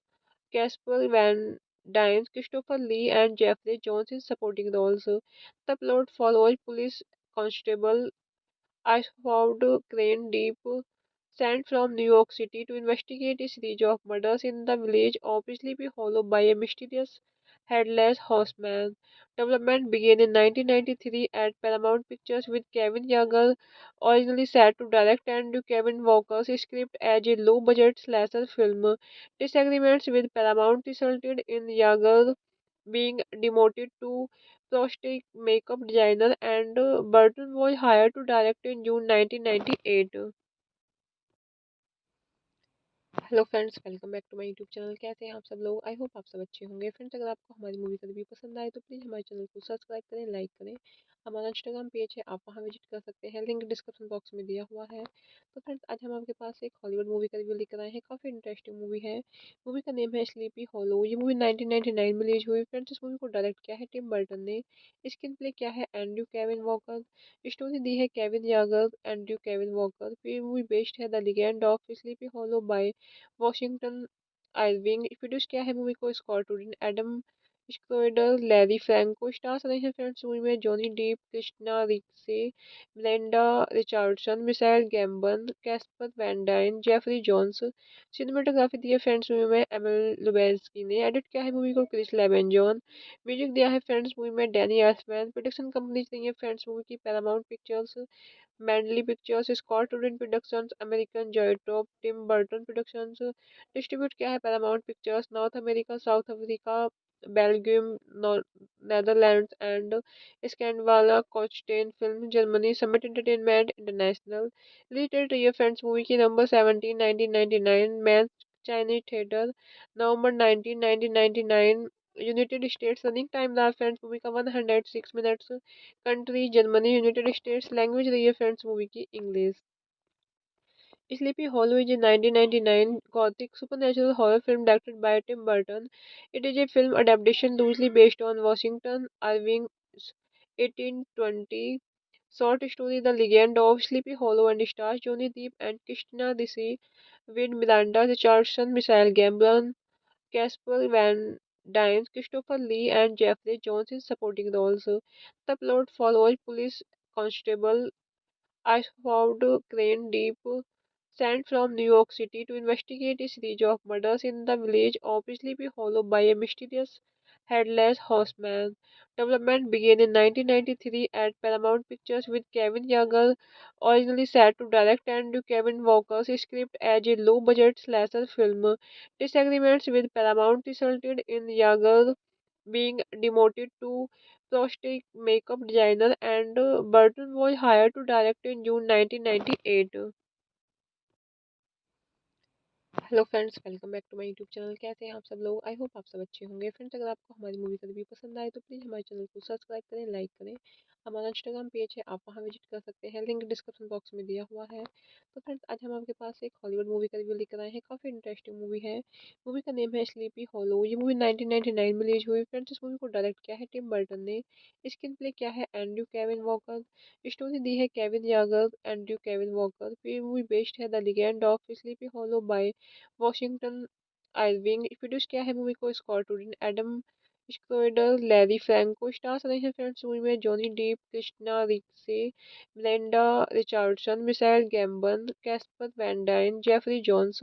Casper Van Dien, Christopher Lee, and Jeffrey Jones in supporting roles. The plot follows police constable Ashford Crane Deep, sent from New York City to investigate a series of murders in the village of Sleepy Hollow by a mysterious headless horseman. Development began in 1993 at Paramount Pictures with Kevin Yeager originally set to direct and Kevin Walker's script as a low-budget slasher film. Disagreements with Paramount resulted in Yeager being demoted to prosthetic makeup designer, and Burton was hired to direct in June 1998. Hello friends, welcome back to my YouTube channel. कैसे हैं आप सब लोग? I hope आप सब अच्छे होंगे। Friends, अगर आपको हमारी मूवी का रिव्यू पसंद आए तो प्लीज़ हमारे चैनल को सब्सक्राइब करें, लाइक करें। हमारा इंस्टाग्राम पेज है, आप वहां विजिट कर सकते हैं, लिंक डिस्क्रिप्शन बॉक्स में दिया हुआ है। तो फ्रेंड्स, आज हम आपके पास एक हॉलीवुड मूवी का रिव्यू लेकर आए हैं। काफ़ी इंटरेस्टिंग मूवी है। मूवी का नेम है स्लीपी हॉलो। ये मूवी 1999 में रिलीज हुई। फ्रेंड्स, इस मूवी को डायरेक्ट किया है टिम बर्टन ने। स्क्रीन प्ले किया है एंड्रयू केविन वॉकर। स्टोरी दी है Kevin Yagher, Andrew Kevin Walker. फिर मूवी बेस्ड है the legend of sleepy hollow by Washington Irving. Produce किया है मूवी को Scott Rudin, Adam Schroeder, Larry Franco. Stars रहे हैं फ्रेंड्स मूवी में Johnny Depp, Christina Ricci, Melinda Richardson, Michael Gambon, Casper Van Dien, Jeffrey Jones. Cinematography दी है friends movie में Emil लुबेस्की ने। एडिट किया है मूवी को क्रिस लेवेंजॉन। म्यूजिक दिया है फ्रेंड्स मूवी में डैनी एल्फमैन। प्रोडक्शन कंपनीज रही है फ्रेंड्स मूवी की Paramount pictures, Mandalay pictures, Scott Rudin productions, American Zoetrope, Tim Burton productions. Distribute किया है Paramount pictures, north America, south Africa, Belgium, Netherlands and स्कैंडवाला कोचटेन film, Germany, summit entertainment international. Release date रही है friends movie की नवंबर 17 1999, match Chinese theatre, नवंबर 19 1999, United States. Running time रहा friends movie का 106 minutes. Country Germany, United states. Language रही है friends movie की English. Sleepy Hollow is a 1999 gothic supernatural horror film directed by Tim Burton. It is a film adaptation loosely based on Washington Irving's 1820 short story The Legend of Sleepy Hollow and stars Johnny Depp and Christina Ricci with Miranda Richardson, Michael Gambon, Casper Van Dien, Christopher Lee, and Jeffrey Jones in supporting roles. The plot follows police constable Ashford Crane Deep, sent from New York City to investigate a series of murders in the village of Sleepy Hollow by a mysterious headless horseman. Development began in 1993 at Paramount Pictures with Kevin Yeager originally set to direct and Kevin Walker's script as a low-budget slasher film. Disagreements with Paramount resulted in Yeager being demoted to prosthetic makeup designer, and Burton was hired to direct in June 1998. Hello friends, welcome back to my YouTube channel. कैसे हैं आप सब लोग? I hope आप सब अच्छे होंगे। Friends, अगर आपको हमारी मूवी का रिव्यू पसंद आए तो प्लीज़ हमारे चैनल को सब्सक्राइब करें, लाइक करें। हमारा इंस्टाग्राम पेज है, आप वहां विजिट कर सकते हैं, लिंक डिस्क्रिप्शन बॉक्स में दिया हुआ है। तो फ्रेंड्स, आज हम आपके पास एक हॉलीवुड मूवी का रिव्यू लेकर आए हैं। काफ़ी इंटरेस्टिंग मूवी है। मूवी का नेम है स्लीपी हॉलो। ये मूवी 1999 में रिलीज हुई। फ्रेंड्स, इस मूवी को डायरेक्ट किया है टिम बर्टन ने। स्क्रीन प्ले किया है एंड्रयू केविन वॉकर। स्टोरी दी है Kevin Yagher, Andrew Kevin Walker. फिर मूवी बेस्ड है the legend of sleepy hollow by Washington Irving. Produce किया है मूवी को Scott Rudin, Adam Schroeder, Larry Franco. Stars रहे हैं फ्रेंड्स मूवी में Johnny Depp, Christina Ricci, Melinda Richardson, Michael Gambon, Casper Van Dien, Jeffrey Jones.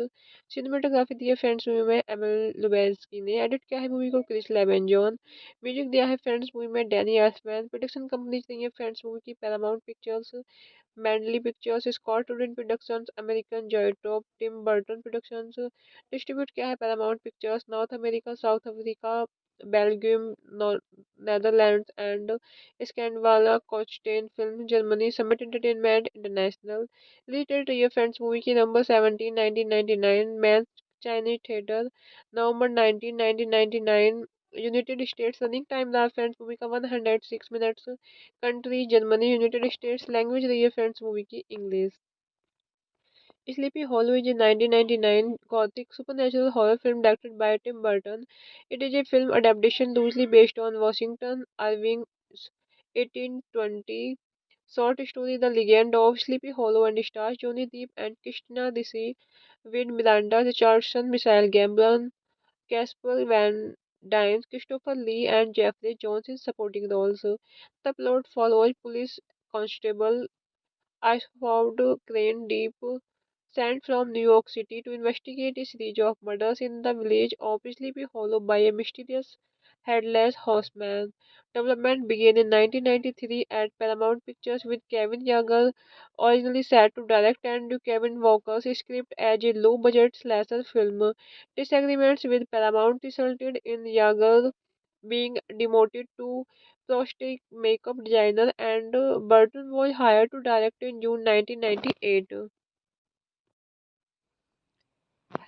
Cinematography दी है friends movie में Emil लुबेस्की ने। एडिट किया है मूवी को क्रिस लेवेंजॉन। म्यूजिक दिया है फ्रेंड्स मूवी में डैनी एल्फमैन। प्रोडक्शन कंपनीज रही है फ्रेंड्स मूवी की Paramount pictures, Mandalay pictures, Scott Rudin productions, American Zoetrope, Tim Burton productions. Distribute किया है Paramount pictures, north America, south Africa, Belgium, Netherlands and स्कैंडवाला कोचटेन film, Germany, summit entertainment international. Release date रही है friends movie की नवंबर 17 1999, match Chinese theatre, नवंबर 19 1999, United States. Running time रहा friends movie का 106 minutes. Country Germany, United states. Language रही है friends movie की English. Sleepy Hollow is a 1999 gothic supernatural horror film directed by Tim Burton. It is a film adaptation loosely based on Washington Irving's 1820 short story The Legend of Sleepy Hollow and stars Johnny Depp and Christina Ricci with Miranda Richardson, Michael Gambon, Casper Van Dien, Christopher Lee, and Jeffrey Jones in supporting roles. The plot follows police constable Ashford Crane Deep, sent from New York City to investigate a series of murders in the village of Sleepy Hollow by a mysterious headless horseman. Development began in 1993 at Paramount Pictures with Kevin Yeager originally set to direct and Kevin Walker's script as a low-budget slasher film. Disagreements with Paramount resulted in Yeager being demoted to prosthetic makeup designer, and Burton was hired to direct in June 1998.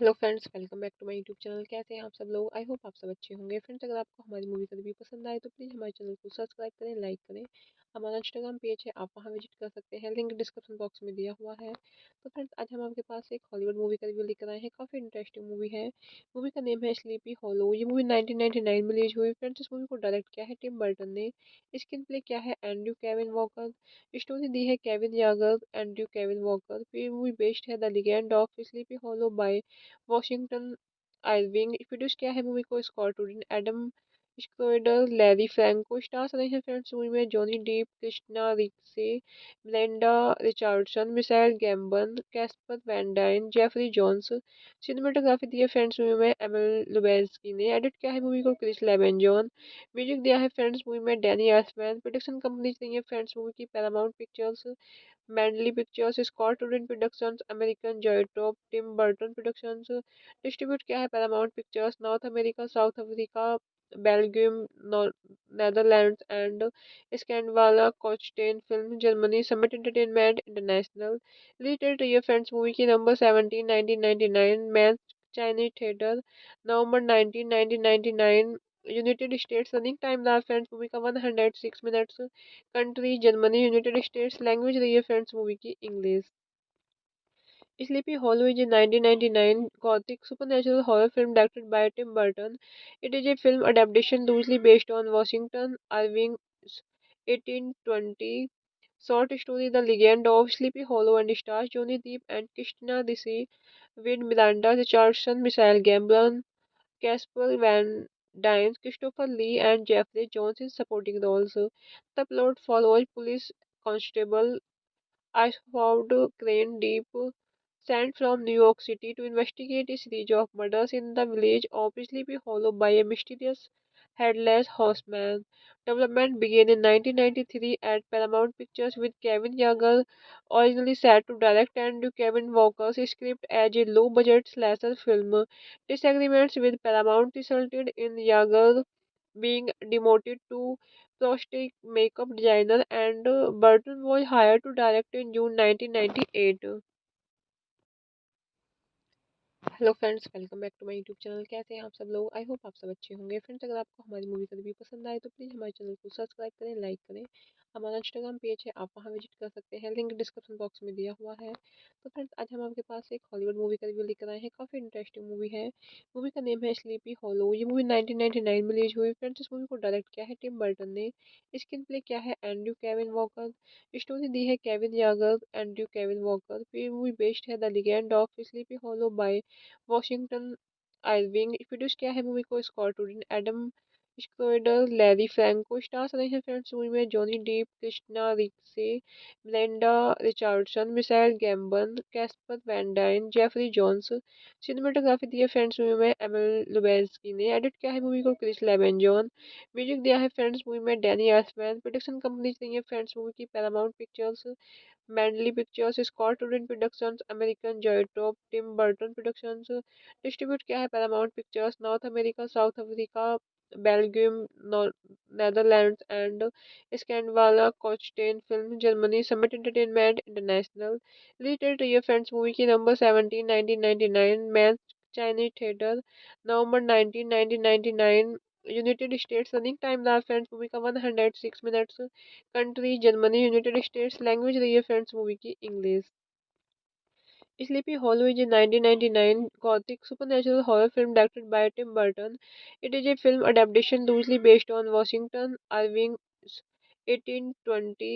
Hello friends, welcome back to my YouTube channel. कैसे हैं आप सब लोग? I hope आप सब अच्छे होंगे। Friends, अगर आपको हमारी मूवी का रिव्यू पसंद आए तो प्लीज़ हमारे चैनल को सब्सक्राइब करें, लाइक करें। हमारा इंस्टाग्राम पेज है, आप वहां विजिट कर सकते हैं, लिंक डिस्क्रिप्शन बॉक्स में दिया हुआ है। तो फ्रेंड्स, आज हम आपके पास एक हॉलीवुड मूवी का रिव्यू लेकर आए हैं। काफ़ी इंटरेस्टिंग मूवी है। मूवी का नेम है स्लीपी हॉलो। ये मूवी 1999 में रिलीज हुई। फ्रेंड्स, इस मूवी को डायरेक्ट किया है टिम बर्टन ने। स्क्रीन प्ले किया है एंड्रयू केविन वॉकर। स्टोरी दी है Kevin Yagher, Andrew Kevin Walker. फिर मूवी बेस्ड है the legend of sleepy hollow by Washington Irving. Produce किया है मूवी को Scott Rudin, Adam Schroeder, Larry Franco. Stars रहे हैं फ्रेंड्स मूवी में Johnny Depp, Christina Ricci, ब्लेंडा Richardson, Michael Gambon, Casper Van Dien, Jeffrey Jones. Cinematography दी है friends movie में Emil लुबेंस्की ने। एडिट किया है मूवी को क्रिस लेवेंजॉन। म्यूजिक दिया है फ्रेंड्स मूवी में डैनी एल्फमैन। प्रोडक्शन कंपनीज रही है फ्रेंड्स मूवी की Paramount pictures, Mandalay pictures, Scott Rudin productions, American Zoetrope, Tim Burton productions. Distribute किया है Paramount pictures, north America, south Africa, Belgium, Netherlands and स्कैंडवाला कोचटेन film, Germany, summit entertainment international. Release date रही है friends movie की नवंबर 17 1999, match Chinese theatre, नवंबर 19 1999, United States. Running time रहा friends movie का 106 minutes. Country Germany, United states. Language रही है friends movie की English. Sleepy Hollow is a 1999 gothic supernatural horror film directed by Tim Burton. It is a film adaptation loosely based on Washington Irving's 1820 short story The Legend of Sleepy Hollow and stars Johnny Depp and Christina Ricci with Miranda Richardson, Michael Gambon, Casper Van Dien, Christopher Lee, and Jeffrey Jones in supporting roles. The plot follows police constable Ashford Crane Deep, sent from New York City to investigate a series of murders in the village of Sleepy Hollow by a mysterious headless horseman. Development began in 1993 at Paramount Pictures with Kevin Yeager originally set to direct and Kevin Walker's script as a low-budget slasher film. Disagreements with Paramount resulted in Yeager being demoted to prosthetic makeup designer, and Burton was hired to direct in June 1998. Hello friends, welcome back to my YouTube channel. कैसे हैं आप सब लोग? I hope आप सब अच्छे होंगे। Friends, अगर आपको हमारी मूवी का रिव्यू पसंद आए तो प्लीज़ हमारे चैनल को सब्सक्राइब करें, लाइक करें। हमारा इंस्टाग्राम पेज है, आप वहां विजिट कर सकते हैं, लिंक डिस्क्रिप्शन बॉक्स में दिया हुआ है। तो फ्रेंड्स, आज हम आपके पास एक हॉलीवुड मूवी का रिव्यू लेकर आए हैं। काफ़ी इंटरेस्टिंग मूवी है। मूवी का नेम है स्लीपी हॉलो। ये मूवी 1999 में रिलीज हुई। फ्रेंड्स, इस मूवी को डायरेक्ट किया है टिम बर्टन ने। स्क्रीन प्ले किया है एंड्रयू केविन वॉकर। स्टोरी दी है Kevin Yagher, Andrew Kevin Walker. फिर मूवी बेस्ड है the legend of sleepy hollow by Washington Irving. Produce किया है मूवी को Scott Rudin, Adam Schroeder, Larry Franco. Stars रहे हैं फ्रेंड्स मूवी में Johnny Depp, Christina Ricci, ब्लेंडा Richardson, Michael Gambon, Casper Van Dien, Jeffrey Jones. Cinematography दी है friends movie में Emil लुबेंस्की ने। एडिट किया है मूवी को क्रिस लेवेंजॉन। म्यूजिक दिया है फ्रेंड्स मूवी में डैनी एल्फमैन। प्रोडक्शन कंपनीज रही है फ्रेंड्स मूवी की Paramount pictures, Mandalay pictures, Scott Rudin productions, American Zoetrope, Tim Burton productions. Distribute किया है Paramount pictures, north America, south Africa, Belgium, Netherlands and स्कैंडवाला कोचटेन film, Germany, summit entertainment international. Release date रही है friends movie की नवंबर 17 1999, match Chinese theatre, नवंबर 19 1999, United States. Running time रहा friends movie का 106 minutes. Country Germany, United states. Language रही है friends movie की English. Sleepy Hollow is a 1999 gothic supernatural horror film directed by Tim Burton. It is a film adaptation loosely based on Washington Irving's 1820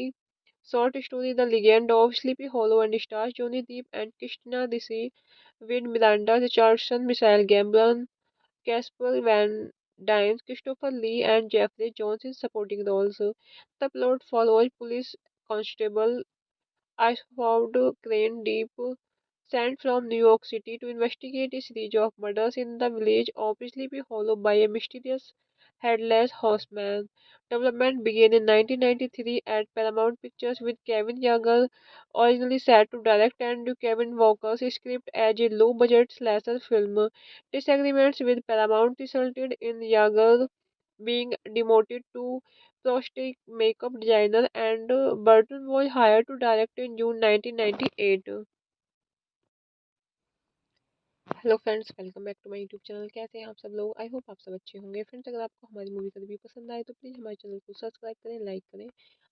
short story The Legend of Sleepy Hollow and stars Johnny Depp and Christina Ricci with Miranda Richardson, Michael Gambon, Casper Van Dien, Christopher Lee, and Jeffrey Jones in supporting roles. The plot follows police constable Ashford Crane Deep, sent from New York City to investigate a series of murders in the village of Sleepy Hollow by a mysterious headless horseman. Development began in 1993 at Paramount Pictures with Kevin Yeager originally set to direct and Kevin Walker's script as a low-budget slasher film. Disagreements with Paramount resulted in Yeager being demoted to prosthetic makeup designer, and Burton was hired to direct in June 1998. Hello friends, welcome back to my YouTube channel. कैसे हैं आप सब लोग? I hope आप सब अच्छे होंगे। Friends, अगर आपको हमारी मूवी का रिव्यू पसंद आए तो प्लीज़ हमारे चैनल को सब्सक्राइब करें, लाइक करें।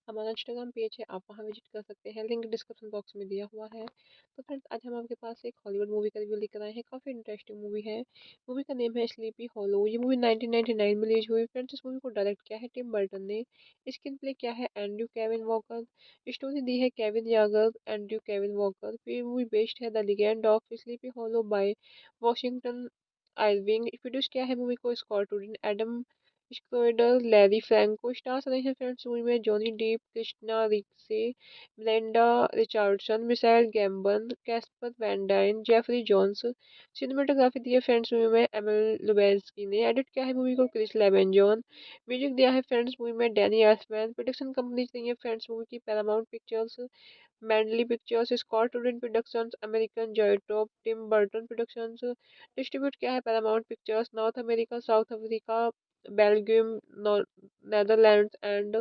हमारा इंस्टाग्राम पेज है, आप वहां विजिट कर सकते हैं, लिंक डिस्क्रिप्शन बॉक्स में दिया हुआ है। तो फ्रेंड्स, आज हम आपके पास एक हॉलीवुड मूवी का रिव्यू लेकर आए हैं। काफ़ी इंटरेस्टिंग मूवी है। मूवी का नेम है स्लीपी हॉलो। ये मूवी 1999 में रिलीज हुई। फ्रेंड्स, इस मूवी को डायरेक्ट किया है टिम बर्टन ने। स्क्रीन प्ले किया है एंड्रयू केविन वॉकर। स्टोरी दी है Kevin Yagher, Andrew Kevin Walker. फिर मूवी बेस्ड है the legend of sleepy hollow by Washington Irving. Produce किया है मूवी को Scott Rudin, Adam Schroeder, Larry Franco. Stars रहे हैं फ्रेंड्स मूवी में Johnny Depp, Christina Ricci, Melinda Richardson, Michael Gambon, Casper Van Dien, Jeffrey Jones. Cinematography दी है friends movie में Emil लुबेस्की ने। एडिट किया है मूवी को क्रिस लेवेंजॉन। म्यूजिक दिया है फ्रेंड्स मूवी में डैनी एल्फमैन। प्रोडक्शन कंपनीज रही है फ्रेंड्स मूवी की Paramount Pictures, Mandalay Pictures, Scott Rudin productions, American Zoetrope, Tim Burton productions. Distribute किया है Paramount pictures, north America, south Africa, Belgium, Netherlands and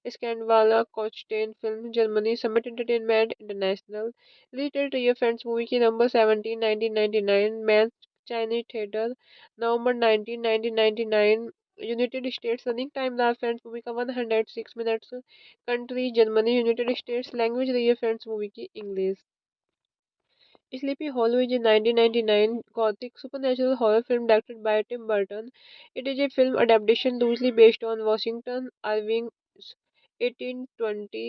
स्कैंडवाला कोचटेन film, Germany, summit entertainment international. Release date रही है friends movie की नवंबर 17 1999, match Chinese theatre, नवंबर 19 1999, United States. Running time रहा friends movie का 106 minutes. Country Germany, United states. Language रही है friends movie की English. Sleepy Hollow is a 1999 gothic supernatural horror film directed by Tim Burton. It is a film adaptation loosely based on Washington Irving's 1820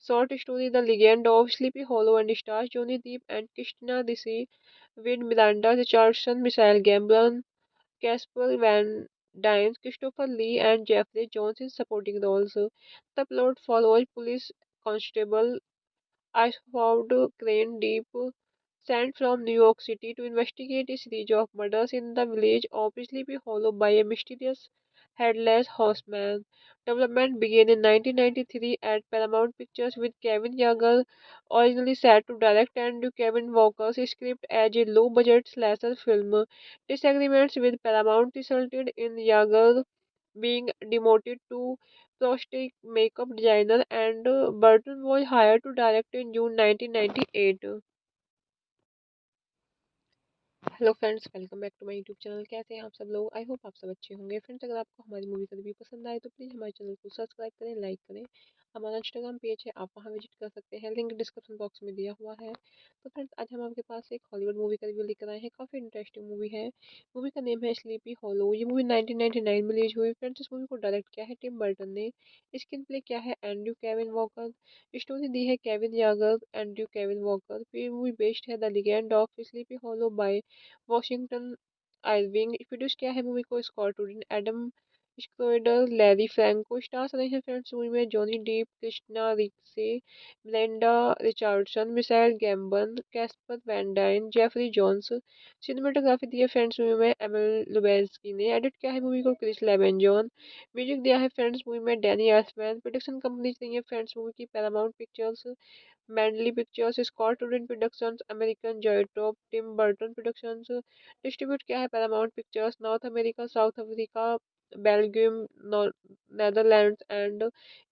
short story The Legend of Sleepy Hollow and stars Johnny Depp and Christina Ricci with Miranda Richardson, Michael Gambon, Casper Van Dien, Christopher Lee, and Jeffrey Jones in supporting roles. The plot follows police constable Ashford Crane Deep, sent from New York City to investigate a series of murders in the village of Sleepy Hollow by a mysterious headless horseman. Development began in 1993 at Paramount Pictures with Kevin Yeager originally set to direct and Kevin Walker's script as a low-budget slasher film. Disagreements with Paramount resulted in Yeager being demoted to prosthetic makeup designer, and Burton was hired to direct in June 1998. Hello friends, welcome back to my YouTube channel. कैसे हैं आप सब लोग? I hope आप सब अच्छे होंगे। Friends, अगर आपको हमारी मूवी का रिव्यू पसंद आए तो प्लीज़ हमारे चैनल को सब्सक्राइब करें, लाइक करें। हमारा इंस्टाग्राम पेज है, आप वहां विजिट कर सकते हैं, लिंक डिस्क्रिप्शन बॉक्स में दिया हुआ है। तो फ्रेंड्स, आज हम आपके पास एक हॉलीवुड मूवी का रिव्यू लेकर आए हैं। काफ़ी इंटरेस्टिंग मूवी है। मूवी का नेम है स्लीपी हॉलो। ये मूवी 1999 में रिलीज हुई। फ्रेंड्स, इस मूवी को डायरेक्ट किया है टिम बर्टन ने। स्क्रीन प्ले किया है एंड्रयू केविन वॉकर। स्टोरी दी है Kevin Yagher, Andrew Kevin Walker. फिर मूवी बेस्ड है the legend of sleepy hollow by Washington Irving. Produce किया है मूवी को Scott Rudin, Adam Schroeder, Larry Franco. Stars रहे हैं फ्रेंड्स मूवी में Johnny Depp, Christina Ricci, Melinda Richardson, Michael Gambon, Casper Van Dien, Jeffrey Jones. Cinematography दी है friends movie में Emil लुबेस्की ने। एडिट किया है मूवी को क्रिस लेवेंजॉन। म्यूजिक दिया है फ्रेंड्स मूवी में डैनी एल्फमैन। प्रोडक्शन कंपनीज रही है फ्रेंड्स मूवी की Paramount Pictures, Mandalay Pictures, Scott Rudin productions, American Zoetrope, Tim Burton productions. Distribute किया है Paramount pictures, north America, south Africa, Belgium, Netherlands and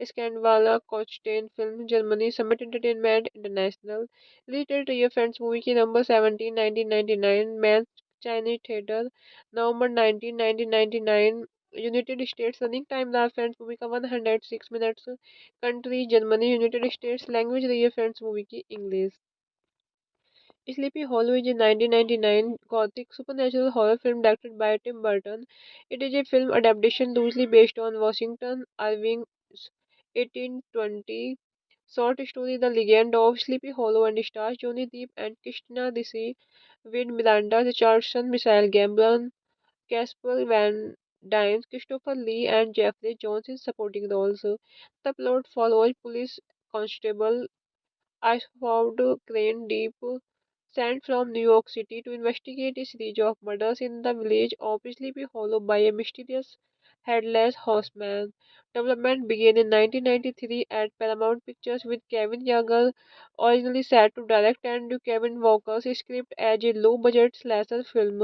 स्कैंडवाला कोचटेन film, Germany, summit entertainment international. Release date रही है friends movie की नवंबर 17 1999, match Chinese theatre, नवंबर 19 1999, United States. Running time रहा friends movie का 106 minutes. Country Germany, United states. Language रही है friends movie की English. Sleepy Hollow is a 1999 gothic supernatural horror film directed by Tim Burton. It is a film adaptation loosely based on Washington Irving's 1820 short story The Legend of Sleepy Hollow and stars Johnny Depp and Christina Ricci with Miranda Richardson, Michael Gambon, Casper Van Dien, Christopher Lee, and Jeffrey Jones in supporting roles. The plot follows police constable Ashford Crane Deep, sent from New York City to investigate a series of murders in the village of Sleepy Hollow by a mysterious headless horseman. Development began in 1993 at Paramount Pictures with Kevin Yeager originally set to direct and Kevin Walker's script as a low-budget slasher film.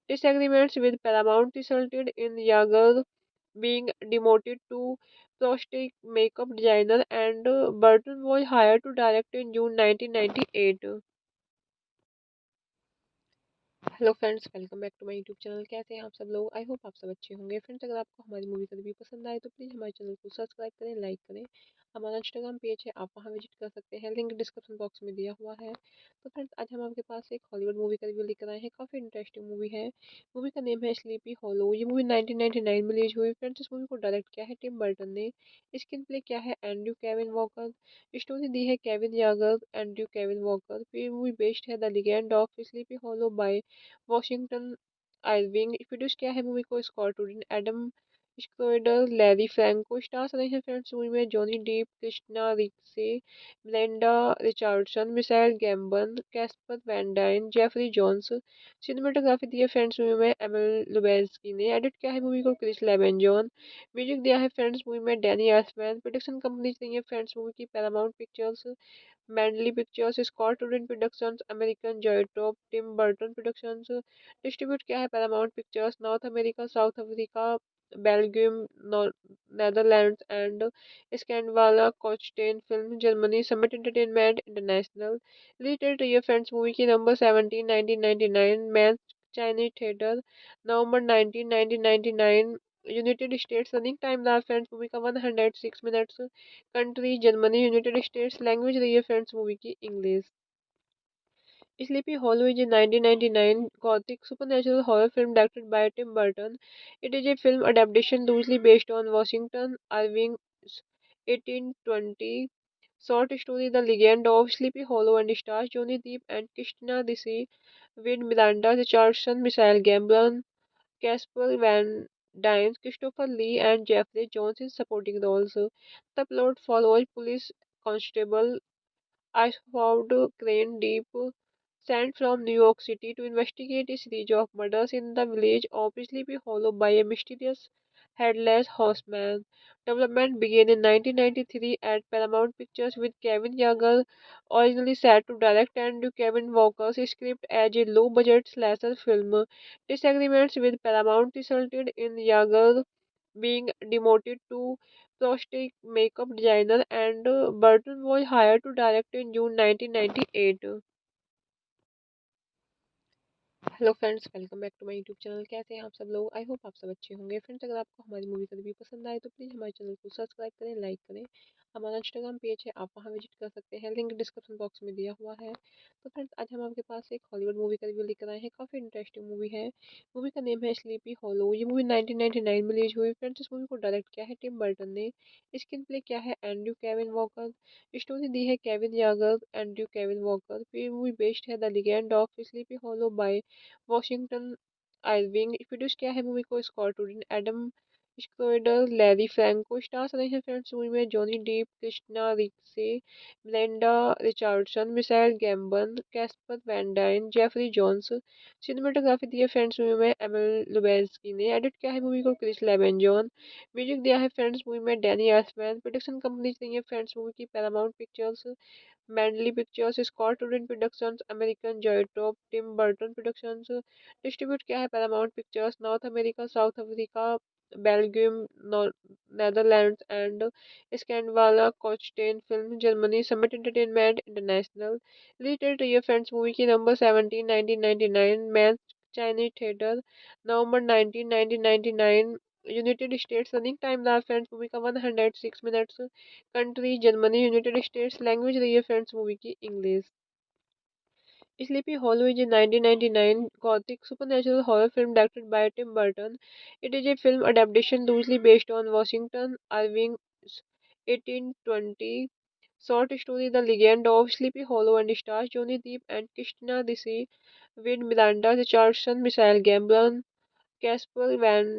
Disagreements with Paramount resulted in Yeager being demoted to prosthetic makeup designer, and Burton was hired to direct in June 1998. Hello friends, welcome back to my YouTube channel. कैसे हैं आप सब लोग? I hope आप सब अच्छे होंगे। Friends, अगर आपको हमारी मूवी का रिव्यू पसंद आए तो प्लीज़ हमारे चैनल को सब्सक्राइब करें, लाइक करें। हमारा इंस्टाग्राम पेज है, आप वहां विजिट कर सकते हैं, लिंक डिस्क्रिप्शन बॉक्स में दिया हुआ है। तो फ्रेंड्स, आज हम आपके पास एक हॉलीवुड मूवी का रिव्यू लेकर आए हैं। काफ़ी इंटरेस्टिंग मूवी है। मूवी का नेम है स्लीपी हॉलो। ये मूवी 1999 में रिलीज हुई। फ्रेंड्स, इस मूवी को डायरेक्ट किया है टिम बर्टन ने। स्क्रीन प्ले किया है एंड्रयू केविन वॉकर। स्टोरी दी है Kevin Yagher, Andrew Kevin Walker. फिर मूवी बेस्ड है the legend of sleepy hollow by Washington Irving. Produce किया है मूवी को Scott Rudin, Adam Schroeder, Larry Franco. Stars रहे हैं फ्रेंड्स मूवी में Johnny Depp, Christina Ricci, Melinda Richardson, Michael Gambon, Casper Van Dien, Jeffrey Jones. Cinematography दी है friends movie में Emil लुबेस्की ने। एडिट किया है मूवी को क्रिस लेवेंजॉन। म्यूजिक दिया है फ्रेंड्स मूवी में डैनी एल्फमैन। प्रोडक्शन कंपनीज रही है फ्रेंड्स मूवी की Paramount pictures, Mandalay pictures, Scott Rudin productions, American Zoetrope, Tim Burton productions. Distribute किया है Paramount pictures, north America, south Africa, Belgium, Netherlands and स्कैंडवाला कोचटेन film, Germany, summit entertainment international. Release date रही है friends movie की नवंबर 17 1999, match Chinese theatre, नवंबर 19 1999, United States. Running time रहा friends movie का 106 minutes. Country Germany, United states. Language रही है friends movie की English. Sleepy Hollow is a 1999 gothic supernatural horror film directed by Tim Burton. It is a film adaptation loosely based on Washington Irving's 1820 short story The Legend of Sleepy Hollow and stars Johnny Depp and Christina Ricci with Miranda Richardson, Michael Gambon, Casper Van Dien, Christopher Lee, and Jeffrey Jones in supporting roles. The plot follows police constable Ashford Crane Deep, sent from New York City to investigate a series of murders in the village of Sleepy Hollow by a mysterious headless horseman. Development began in 1993 at Paramount Pictures with Kevin Yeager originally set to direct and Kevin Walker's script as a low-budget slasher film. Disagreements with Paramount resulted in Yeager being demoted to prosthetic makeup designer, and Burton was hired to direct in June 1998. Hello friends, welcome back to my YouTube channel. कैसे हैं आप सब लोग? I hope आप सब अच्छे होंगे। Friends, अगर आपको हमारी मूवी का रिव्यू पसंद आए तो प्लीज़ हमारे चैनल को सब्सक्राइब करें, लाइक करें। हमारा इंस्टाग्राम पेज है, आप वहां विजिट कर सकते हैं, लिंक डिस्क्रिप्शन बॉक्स में दिया हुआ है। तो फ्रेंड्स, आज हम आपके पास एक हॉलीवुड मूवी का रिव्यू लेकर आए हैं। काफ़ी इंटरेस्टिंग मूवी है। मूवी का नेम है स्लीपी हॉलो। ये मूवी 1999 में रिलीज हुई। फ्रेंड्स, इस मूवी को डायरेक्ट किया है टिम बर्टन ने। स्क्रीन प्ले किया है एंड्रयू केविन वॉकर। स्टोरी दी है Kevin Yagher, Andrew Kevin Walker. फिर मूवी बेस्ड है the legend of sleepy hollow by Washington Irving. Produce किया है मूवी को Scott Rudin, Adam Schroeder, Larry Franco. Stars रहे हैं फ्रेंड्स मूवी में Johnny Depp, Christina Ricci, Melinda Richardson, Michael Gambon, Casper Van Dien, Jeffrey Jones. Cinematography दी है friends movie में Emil लुबेस्की ने। एडिट किया है मूवी को क्रिस लेवेंजॉन। म्यूजिक दिया है फ्रेंड्स मूवी में डैनी एल्फमैन। प्रोडक्शन कंपनीज रही है फ्रेंड्स मूवी की Paramount pictures, Mandalay pictures, Scott Rudin productions, American Zoetrope, Tim Burton productions. Distribute किया है Paramount pictures, north America, south Africa, Belgium, Netherlands and स्कैंडवाला कोचटेन film, Germany, summit entertainment international. Release date रही है friends movie की नवंबर 17 1999, match Chinese theatre, नवंबर 19 1999, United States. Running time रहा friends movie का 106 minutes. Country Germany, United states. Language रही है friends movie की English. Sleepy Hollow is a 1999 gothic supernatural horror film directed by Tim Burton. It is a film adaptation loosely based on Washington Irving's 1820 short story The Legend of Sleepy Hollow and stars Johnny Depp and Christina Ricci with Miranda Richardson, Michael Gambon, Casper Van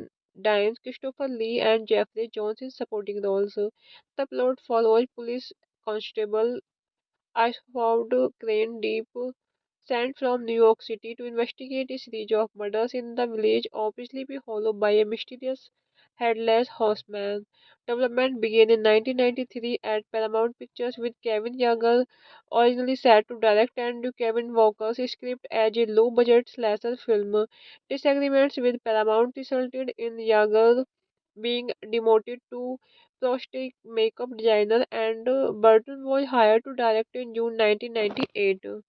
Dien, Christopher Lee, and Jeffrey Jones in supporting roles. The plot follows police constable Ashford Crane Deep, sent from New York City to investigate a series of murders in the village of Sleepy Hollow by a mysterious headless horseman. Development began in 1993 at Paramount Pictures with Kevin Yeager originally set to direct and Kevin Walker's script as a low-budget slasher film. Disagreements with Paramount resulted in Yeager being demoted to prosthetic makeup designer, and Burton was hired to direct in June 1998.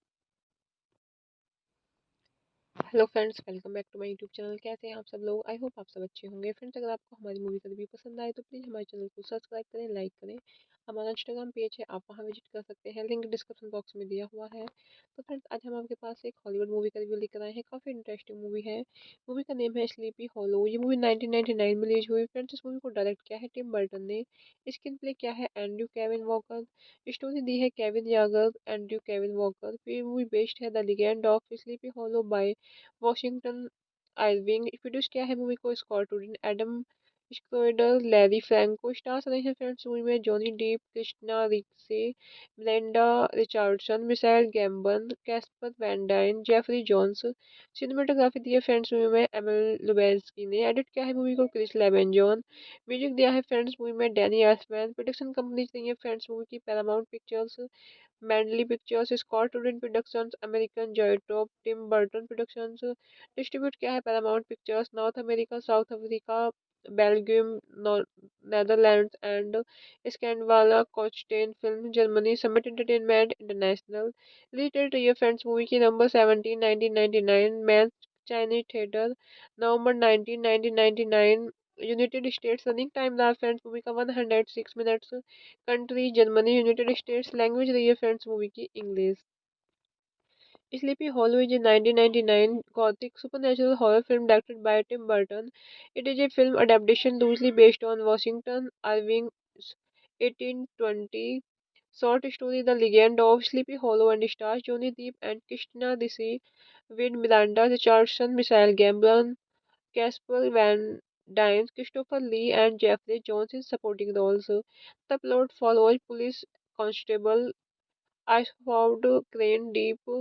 Hello friends, welcome back to my YouTube channel. कैसे हैं आप सब लोग? I hope आप सब अच्छे होंगे। Friends, अगर आपको हमारी मूवी का रिव्यू पसंद आए तो प्लीज़ हमारे चैनल को सब्सक्राइब करें, लाइक करें। हमारा इंस्टाग्राम पेज है, आप वहां विजिट कर सकते हैं, लिंक डिस्क्रिप्शन बॉक्स में दिया हुआ है। तो फ्रेंड्स, आज हम आपके पास एक हॉलीवुड मूवी का रिव्यू लेकर आए हैं। काफ़ी इंटरेस्टिंग मूवी है। मूवी का नेम है स्लीपी हॉलो। ये मूवी 1999 में रिलीज हुई। फ्रेंड्स, इस मूवी को डायरेक्ट किया है टिम बर्टन ने। स्क्रीन प्ले किया है एंड्रयू केविन वॉकर। स्टोरी दी है Kevin Yagher, Andrew Kevin Walker. फिर मूवी बेस्ड है the legend of sleepy hollow by Washington Irving. Produce किया है मूवी को Scott Rudin, Adam Schroeder, Larry Franco. Stars रहे हैं फ्रेंड्स मूवी में Johnny Depp, Christina Ricci, Melinda Richardson, Michael Gambon, Casper Van Dien, Jeffrey Jones. Cinematography दी है friends movie में Emil लुबेंस्की ने। एडिट किया है मूवी को क्रिस लेवेंजॉन। म्यूजिक दिया है फ्रेंड्स मूवी में डैनी एल्फमैन। प्रोडक्शन कंपनीज रही है फ्रेंड्स मूवी की Paramount pictures, Mandalay pictures, Scott Rudin productions, American Zoetrope, Tim Burton productions. Distribute किया है Paramount pictures, north America, south Africa, Belgium, Netherlands and स्कैंडवाला कोचटेन film, Germany, summit entertainment international. Release date रही है friends movie की नवंबर 17 1999, match Chinese theatre, नवंबर 19 1999, United States. Running time रहा friends movie का 106 minutes. Country Germany, United states. Language रही है friends movie की English. Sleepy Hollow is a 1999 gothic supernatural horror film directed by Tim Burton. It is a film adaptation loosely based on Washington Irving's 1820 short story The Legend of Sleepy Hollow and stars Johnny Depp and Christina Ricci with Miranda Richardson, Michael Gambon, Casper Van Dien, Christopher Lee, and Jeffrey Jones in supporting roles. The plot follows police constable Ashford Crane Deep,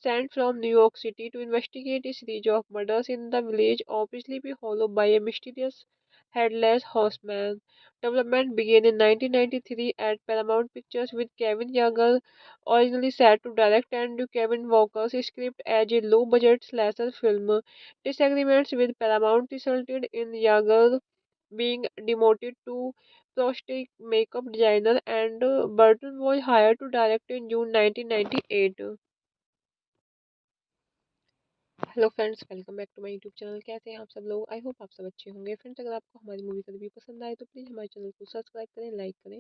sent from New York City to investigate a series of murders in the village of Sleepy Hollow by a mysterious headless horseman. Development began in 1993 at Paramount Pictures with Kevin Yeager originally set to direct and Kevin Walker's script as a low-budget slasher film. Disagreements with Paramount resulted in Yeager being demoted to prosthetic makeup designer, and Burton was hired to direct in June 1998. Hello friends, welcome back to my YouTube channel. कैसे हैं आप सब लोग? I hope आप सब अच्छे होंगे। Friends, अगर आपको हमारी मूवी का रिव्यू पसंद आए तो प्लीज़ हमारे चैनल को सब्सक्राइब करें, लाइक करें।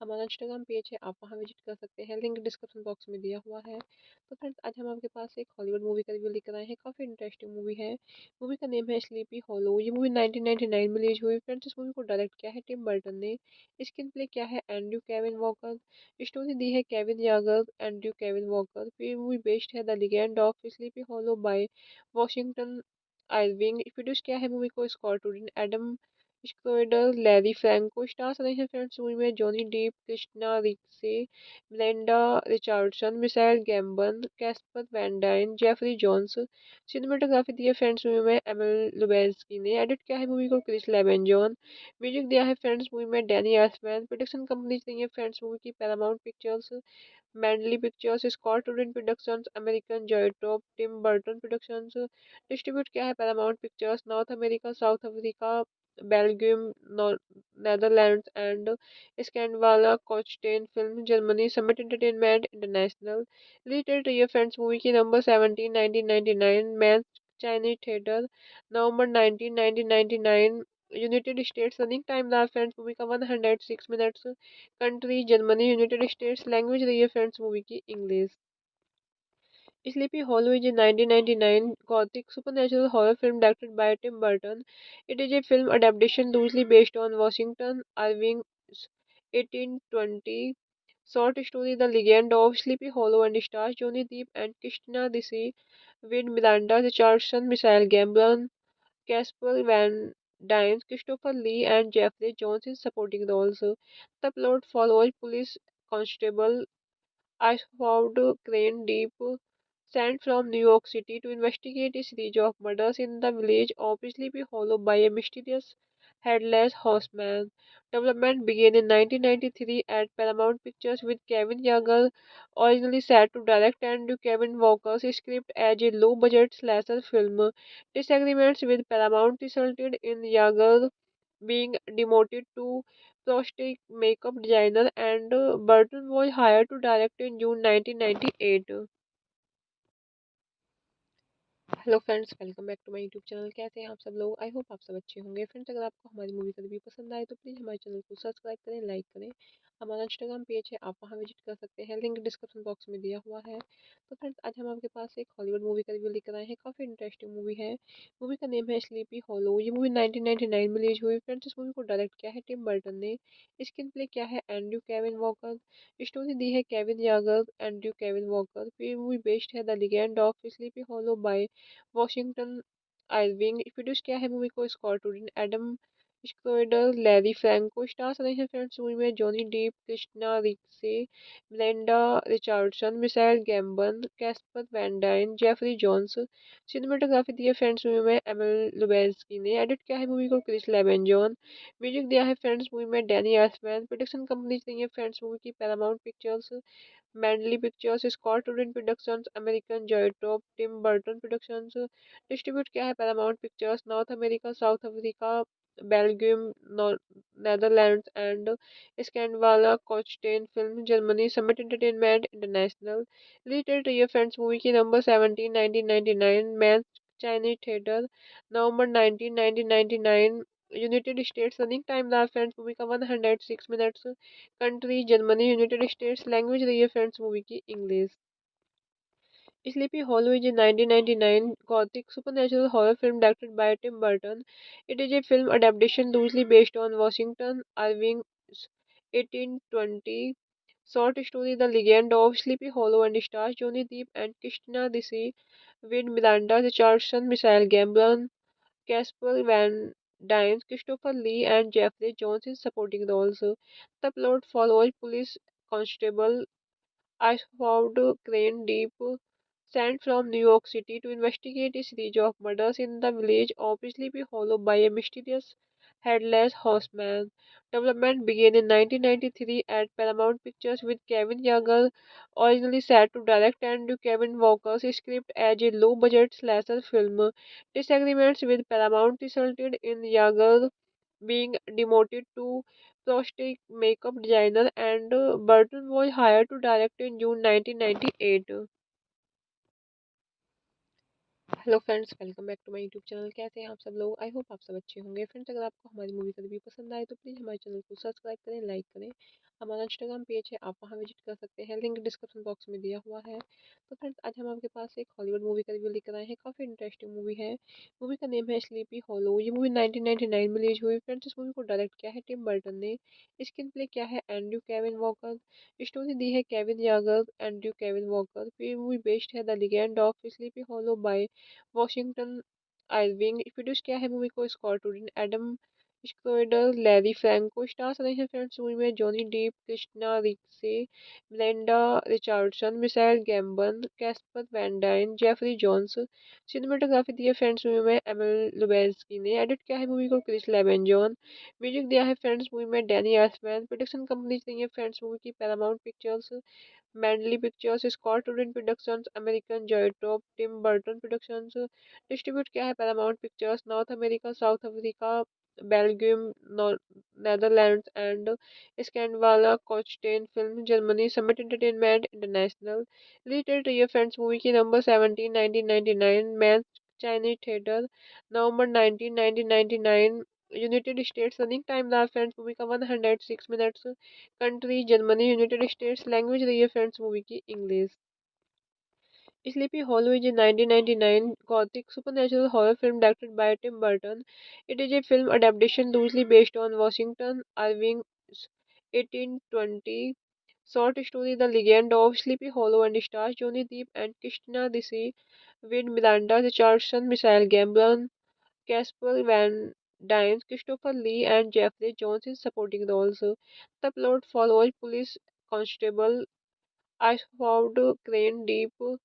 हमारा इंस्टाग्राम पेज है, आप वहां विजिट कर सकते हैं, लिंक डिस्क्रिप्शन बॉक्स में दिया हुआ है। तो फ्रेंड्स, आज हम आपके पास एक हॉलीवुड मूवी का रिव्यू लेकर आए हैं। काफ़ी इंटरेस्टिंग मूवी है। मूवी का नेम है स्लीपी हॉलो। ये मूवी 1999 में रिलीज हुई। फ्रेंड्स, इस मूवी को डायरेक्ट किया है टिम बर्टन ने। स्क्रीन प्ले किया है एंड्रयू केविन वॉकर। स्टोरी दी है Kevin Yagher, Andrew Kevin Walker. फिर मूवी बेस्ड है the legend of sleepy hollow by Washington Irving. Produce किया है मूवी को Scott Rudin, Adam Schroeder, Larry Franco. Stars रहे हैं फ्रेंड्स मूवी में Johnny Depp, Christina Ricci, Melinda Richardson, Michael Gambon, Casper Van Dien, Jeffrey Jones. Cinematography दी है friends movie में Emil लुबेंस्की ने। एडिट किया है मूवी को क्रिस लेवेंजॉन। म्यूजिक दिया है फ्रेंड्स मूवी में डैनी एल्फमैन। प्रोडक्शन कंपनीज रही है फ्रेंड्स मूवी की Paramount pictures, Mandalay pictures, Scott Rudin productions, American Zoetrope, Tim Burton productions. Distribute किया है Paramount pictures, north America, south Africa, Belgium, Netherlands and स्कैंडवाला कोचटेन film, Germany, summit entertainment international. Release date रही है friends movie की नवंबर 17 1999, match Chinese theatre, नवंबर 19 1999, United States. Running time रहा friends movie का 106 minutes. Country Germany, United states. Language रही है friends movie की English. Sleepy Hollow is a 1999 gothic supernatural horror film directed by Tim Burton. It is a film adaptation loosely based on Washington Irving's 1820 short story The Legend of Sleepy Hollow and stars Johnny Depp and Christina Ricci with Miranda Richardson, Michael Gambon, Casper Van Dien, Christopher Lee, and Jeffrey Jones in supporting roles. The plot follows police constable Ashford Crane Deep, sent from New York City to investigate a series of murders in the village of Sleepy Hollow by a mysterious headless horseman. Development began in 1993 at Paramount Pictures with Kevin Yeager originally set to direct and Kevin Walker's script as a low-budget slasher film. Disagreements with Paramount resulted in Yeager being demoted to prosthetic makeup designer, and Burton was hired to direct in June 1998. Hello friends, welcome back to my YouTube channel. कैसे हैं आप सब लोग? I hope आप सब अच्छे होंगे। Friends, अगर आपको हमारी मूवी का रिव्यू पसंद आए तो प्लीज़ हमारे चैनल को सब्सक्राइब करें, लाइक करें। हमारा इंस्टाग्राम पेज है, आप वहां विजिट कर सकते हैं, लिंक डिस्क्रिप्शन बॉक्स में दिया हुआ है। तो फ्रेंड्स, आज हम आपके पास एक हॉलीवुड मूवी का रिव्यू लेकर आए हैं। काफ़ी इंटरेस्टिंग मूवी है। मूवी का नेम है स्लीपी हॉलो। ये मूवी 1999 में रिलीज हुई। फ्रेंड्स, इस मूवी को डायरेक्ट किया है टिम बर्टन ने। स्क्रीन प्ले किया है एंड्रयू केविन वॉकर। स्टोरी दी है Kevin Yagher, Andrew Kevin Walker. फिर मूवी बेस्ड है the legend of sleepy hollow by Washington Irving. Produce किया है मूवी को Scott Rudin, Adam Schroeder, Larry Franco. Stars रहे हैं फ्रेंड्स मूवी में Johnny Depp, Christina Ricci, Melinda Richardson, Michael Gambon, Casper Van Dien, Jeffrey Jones. Cinematography दी है friends movie में Emil लुबेस्की ने। एडिट किया है मूवी को क्रिस लेवेंजॉन। म्यूजिक दिया है फ्रेंड्स मूवी में डैनी एल्फमैन। प्रोडक्शन कंपनीज रही है फ्रेंड्स मूवी की Paramount pictures, Mandalay pictures, Scott Rudin productions, American Zoetrope, Tim Burton productions. Distribute किया है Paramount pictures, north America, south Africa, Belgium, Netherlands and स्कैंडवाला कोचटेन film, Germany, summit entertainment international. Release date रही है friends movie की नवंबर 17 1999, match Chinese theatre, नवंबर 19 1999, United States. Running time रहा friends movie का 106 minutes. Country Germany, United states. Language रही है friends movie की English. Sleepy Hollow is a 1999 gothic supernatural horror film directed by Tim Burton. It is a film adaptation loosely based on Washington Irving's 1820 short story The Legend of Sleepy Hollow and stars Johnny Depp and Christina Ricci with Miranda Richardson, Michael Gambon, Casper Van Dien, Christopher Lee, and Jeffrey Jones in supporting roles. The plot follows police constable Ashford Crane Deep, sent from New York City to investigate a series of murders in the village of Sleepy Hollow by a mysterious headless horseman. Development began in 1993 at Paramount Pictures with Kevin Yeager originally set to direct and Kevin Walker's script as a low-budget slasher film. Disagreements with Paramount resulted in Yeager being demoted to prosthetic makeup designer, and Burton was hired to direct in June 1998. Hello friends, welcome back to my YouTube channel. कैसे हैं आप सब लोग? I hope आप सब अच्छे होंगे। Friends, अगर आपको हमारी मूवी का रिव्यू पसंद आए तो प्लीज़ हमारे चैनल को सब्सक्राइब करें, लाइक करें। हमारा इंस्टाग्राम पेज है, आप वहां विजिट कर सकते हैं, लिंक डिस्क्रिप्शन बॉक्स में दिया हुआ है। तो फ्रेंड्स, आज हम आपके पास एक हॉलीवुड मूवी का रिव्यू लेकर आए हैं। काफ़ी इंटरेस्टिंग मूवी है। मूवी का नेम है स्लीपी हॉलो। ये मूवी 1999 में रिलीज हुई। फ्रेंड्स, इस मूवी को डायरेक्ट किया है टिम बर्टन ने। स्क्रीन प्ले किया है एंड्रयू केविन वॉकर। स्टोरी दी है Kevin Yagher, Andrew Kevin Walker. फिर मूवी बेस्ड है the legend of sleepy hollow by Washington Irving. Produce किया है मूवी को Scott Rudin, Adam Schroeder, Larry Franco. Stars रहे हैं फ्रेंड्स मूवी में Johnny Depp, Christina Ricci, Melinda Richardson, Michael Gambon, Casper Van Dien, Jeffrey Jones. Cinematography दी है friends movie में Emil लुबेस्की ने। एडिट किया है मूवी को क्रिस लेवेंजॉन। म्यूजिक दिया है फ्रेंड्स मूवी में डैनी एल्फमैन। प्रोडक्शन कंपनीज रही है फ्रेंड्स मूवी की Paramount pictures, Mandalay pictures, Scott Rudin productions, American Zoetrope, Tim Burton productions. Distribute किया है Paramount pictures, north America, south Africa, Belgium, Netherlands and स्कैंडवाला कोचटेन film, Germany, summit entertainment international. Release date रही है friends movie की नवंबर 17 1999, match Chinese theatre, नवंबर 19 1999, United States. Running time रहा friends movie का 106 minutes. Country Germany, United states. Language रही है friends movie की English. Sleepy Hollow is a 1999 gothic supernatural horror film directed by Tim Burton. It is a film adaptation loosely based on Washington Irving's 1820 short story The Legend of Sleepy Hollow and stars Johnny Depp and Christina Ricci with Miranda Richardson, Michael Gambon, Casper Van Dien, Christopher Lee, and Jeffrey Jones in supporting roles. The plot follows police constable Ashford Crane Deep,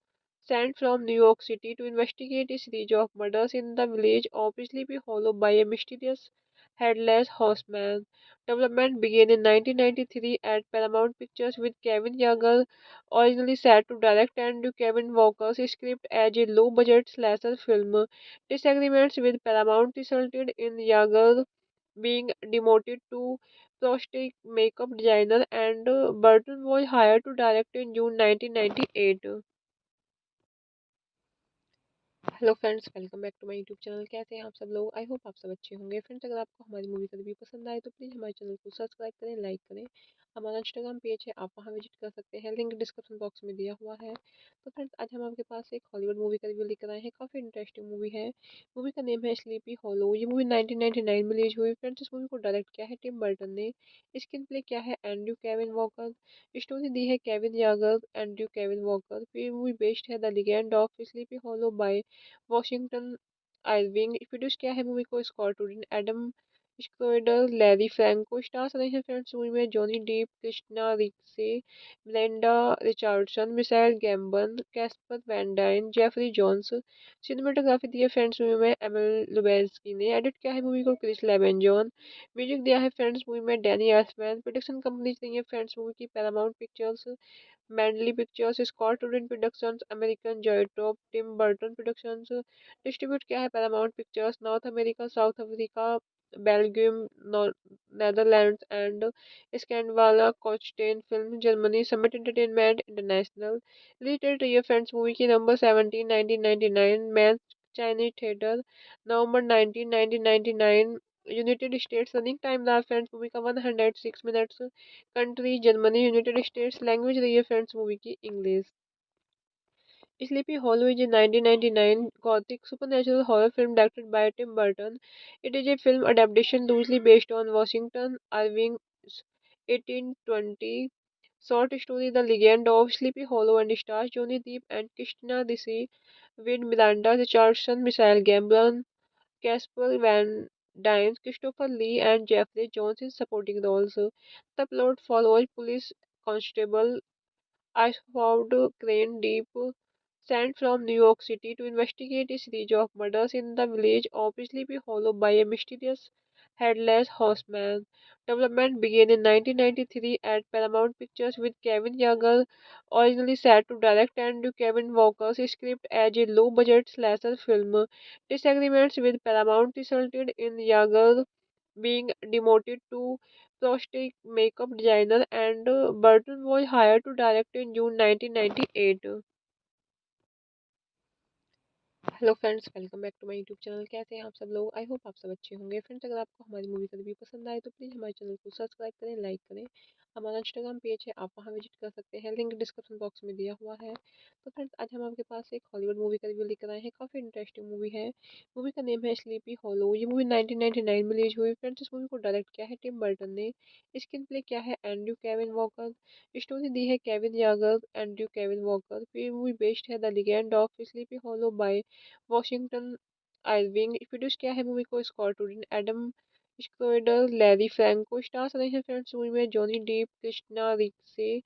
sent from New York City to investigate a series of murders in the village of Sleepy Hollow by a mysterious headless horseman. Development began in 1993 at Paramount Pictures with Kevin Yeager originally set to direct and Kevin Walker's script as a low-budget slasher film. Disagreements with Paramount resulted in Yeager being demoted to prosthetic makeup designer, and Burton was hired to direct in June 1998. Hello friends, welcome back to my YouTube channel. कैसे हैं आप सब लोग? I hope आप सब अच्छे होंगे। Friends, अगर आपको हमारी मूवी का रिव्यू पसंद आए तो प्लीज़ हमारे चैनल को सब्सक्राइब करें, लाइक करें। हमारा इंस्टाग्राम पेज है, आप वहां विजिट कर सकते हैं, लिंक डिस्क्रिप्शन बॉक्स में दिया हुआ है। तो फ्रेंड्स, आज हम आपके पास एक हॉलीवुड मूवी का रिव्यू लेकर आए हैं। काफ़ी इंटरेस्टिंग मूवी है। मूवी का नेम है स्लीपी हॉलो। ये मूवी 1999 में रिलीज हुई। फ्रेंड्स, इस मूवी को डायरेक्ट किया है टिम बर्टन ने। स्क्रीन प्ले किया है एंड्रयू केविन वॉकर। स्टोरी दी है Kevin Yagher, Andrew Kevin Walker. फिर मूवी बेस्ड है the legend of sleepy hollow by Washington Irving. Produce किया है मूवी को Scott Rudin, Adam Schroeder, Larry Franco. Stars रहे हैं फ्रेंड्स मूवी में Johnny Depp, Christina Ricci, ब्लेंडा Richardson, Michael Gambon, Casper Van Dien, Jeffrey Jones. Cinematography दी है friends movie में Emil लुबेस्की ने। एडिट किया है मूवी को क्रिस लेवेंजॉन। म्यूजिक दिया है फ्रेंड्स मूवी में डैनी एल्फमैन। प्रोडक्शन कंपनीज रही है फ्रेंड्स मूवी की Paramount pictures, Mandalay pictures, Scott Rudin productions, American Zoetrope, Tim Burton productions. Distribute किया है Paramount pictures, north America, south Africa, Belgium, Netherlands and स्कैंडवाला कोचटेन film, Germany, summit entertainment international. Related रही है friends movie की number 17 1999 match Chinese theatre, नवंबर 19 1999। United States. Running time रहा friends movie का 106 minutes. Country Germany, United states. Language रही है friends movie की English. Sleepy Hollow is a 1999 gothic supernatural horror film directed by Tim Burton. It is a film adaptation loosely based on Washington Irving's 1820 short story The Legend of Sleepy Hollow and stars Johnny Depp and Christina Ricci with Miranda Richardson, Michael Gambon, Casper Van Dien, Christopher Lee, and Jeffrey Jones in supporting roles. The plot follows police constable Ashford Crane Deep, sent from New York City to investigate a series of murders in the village of Sleepy Hollow by a mysterious headless horseman. Development began in 1993 at Paramount Pictures with Kevin Yeager originally set to direct and Kevin Walker's script as a low-budget slasher film. Disagreements with Paramount resulted in Yeager being demoted to prosthetic makeup designer, and Burton was hired to direct in June 1998. Hello friends, welcome back to my YouTube channel. कैसे हैं आप सब लोग? I hope आप सब अच्छे होंगे। Friends, अगर आपको हमारी मूवी का रिव्यू पसंद आए तो प्लीज़ हमारे चैनल को सब्सक्राइब करें, लाइक करें। हमारा इंस्टाग्राम पेज है, आप वहां विजिट कर सकते हैं, लिंक डिस्क्रिप्शन बॉक्स में दिया हुआ है। तो फ्रेंड्स, आज हम आपके पास एक हॉलीवुड मूवी का रिव्यू लेकर आए हैं। काफ़ी इंटरेस्टिंग मूवी है। मूवी का नेम है स्लीपी हॉलो। ये मूवी 1999 में रिलीज हुई। फ्रेंड्स, इस मूवी को डायरेक्ट किया है टिम बर्टन ने। स्क्रीन प्ले किया है एंड्रयू केविन वॉकर। स्टोरी दी है Kevin Yagher, Andrew Kevin Walker. फिर मूवी बेस्ड है the legend of sleepy hollow by Washington Irving. Produce किया है मूवी को Scott Rudin, Adam Schroeder, Larry Franco. Stars रहे हैं फ्रेंड्स मूवी में Johnny Depp, Christina Ricci,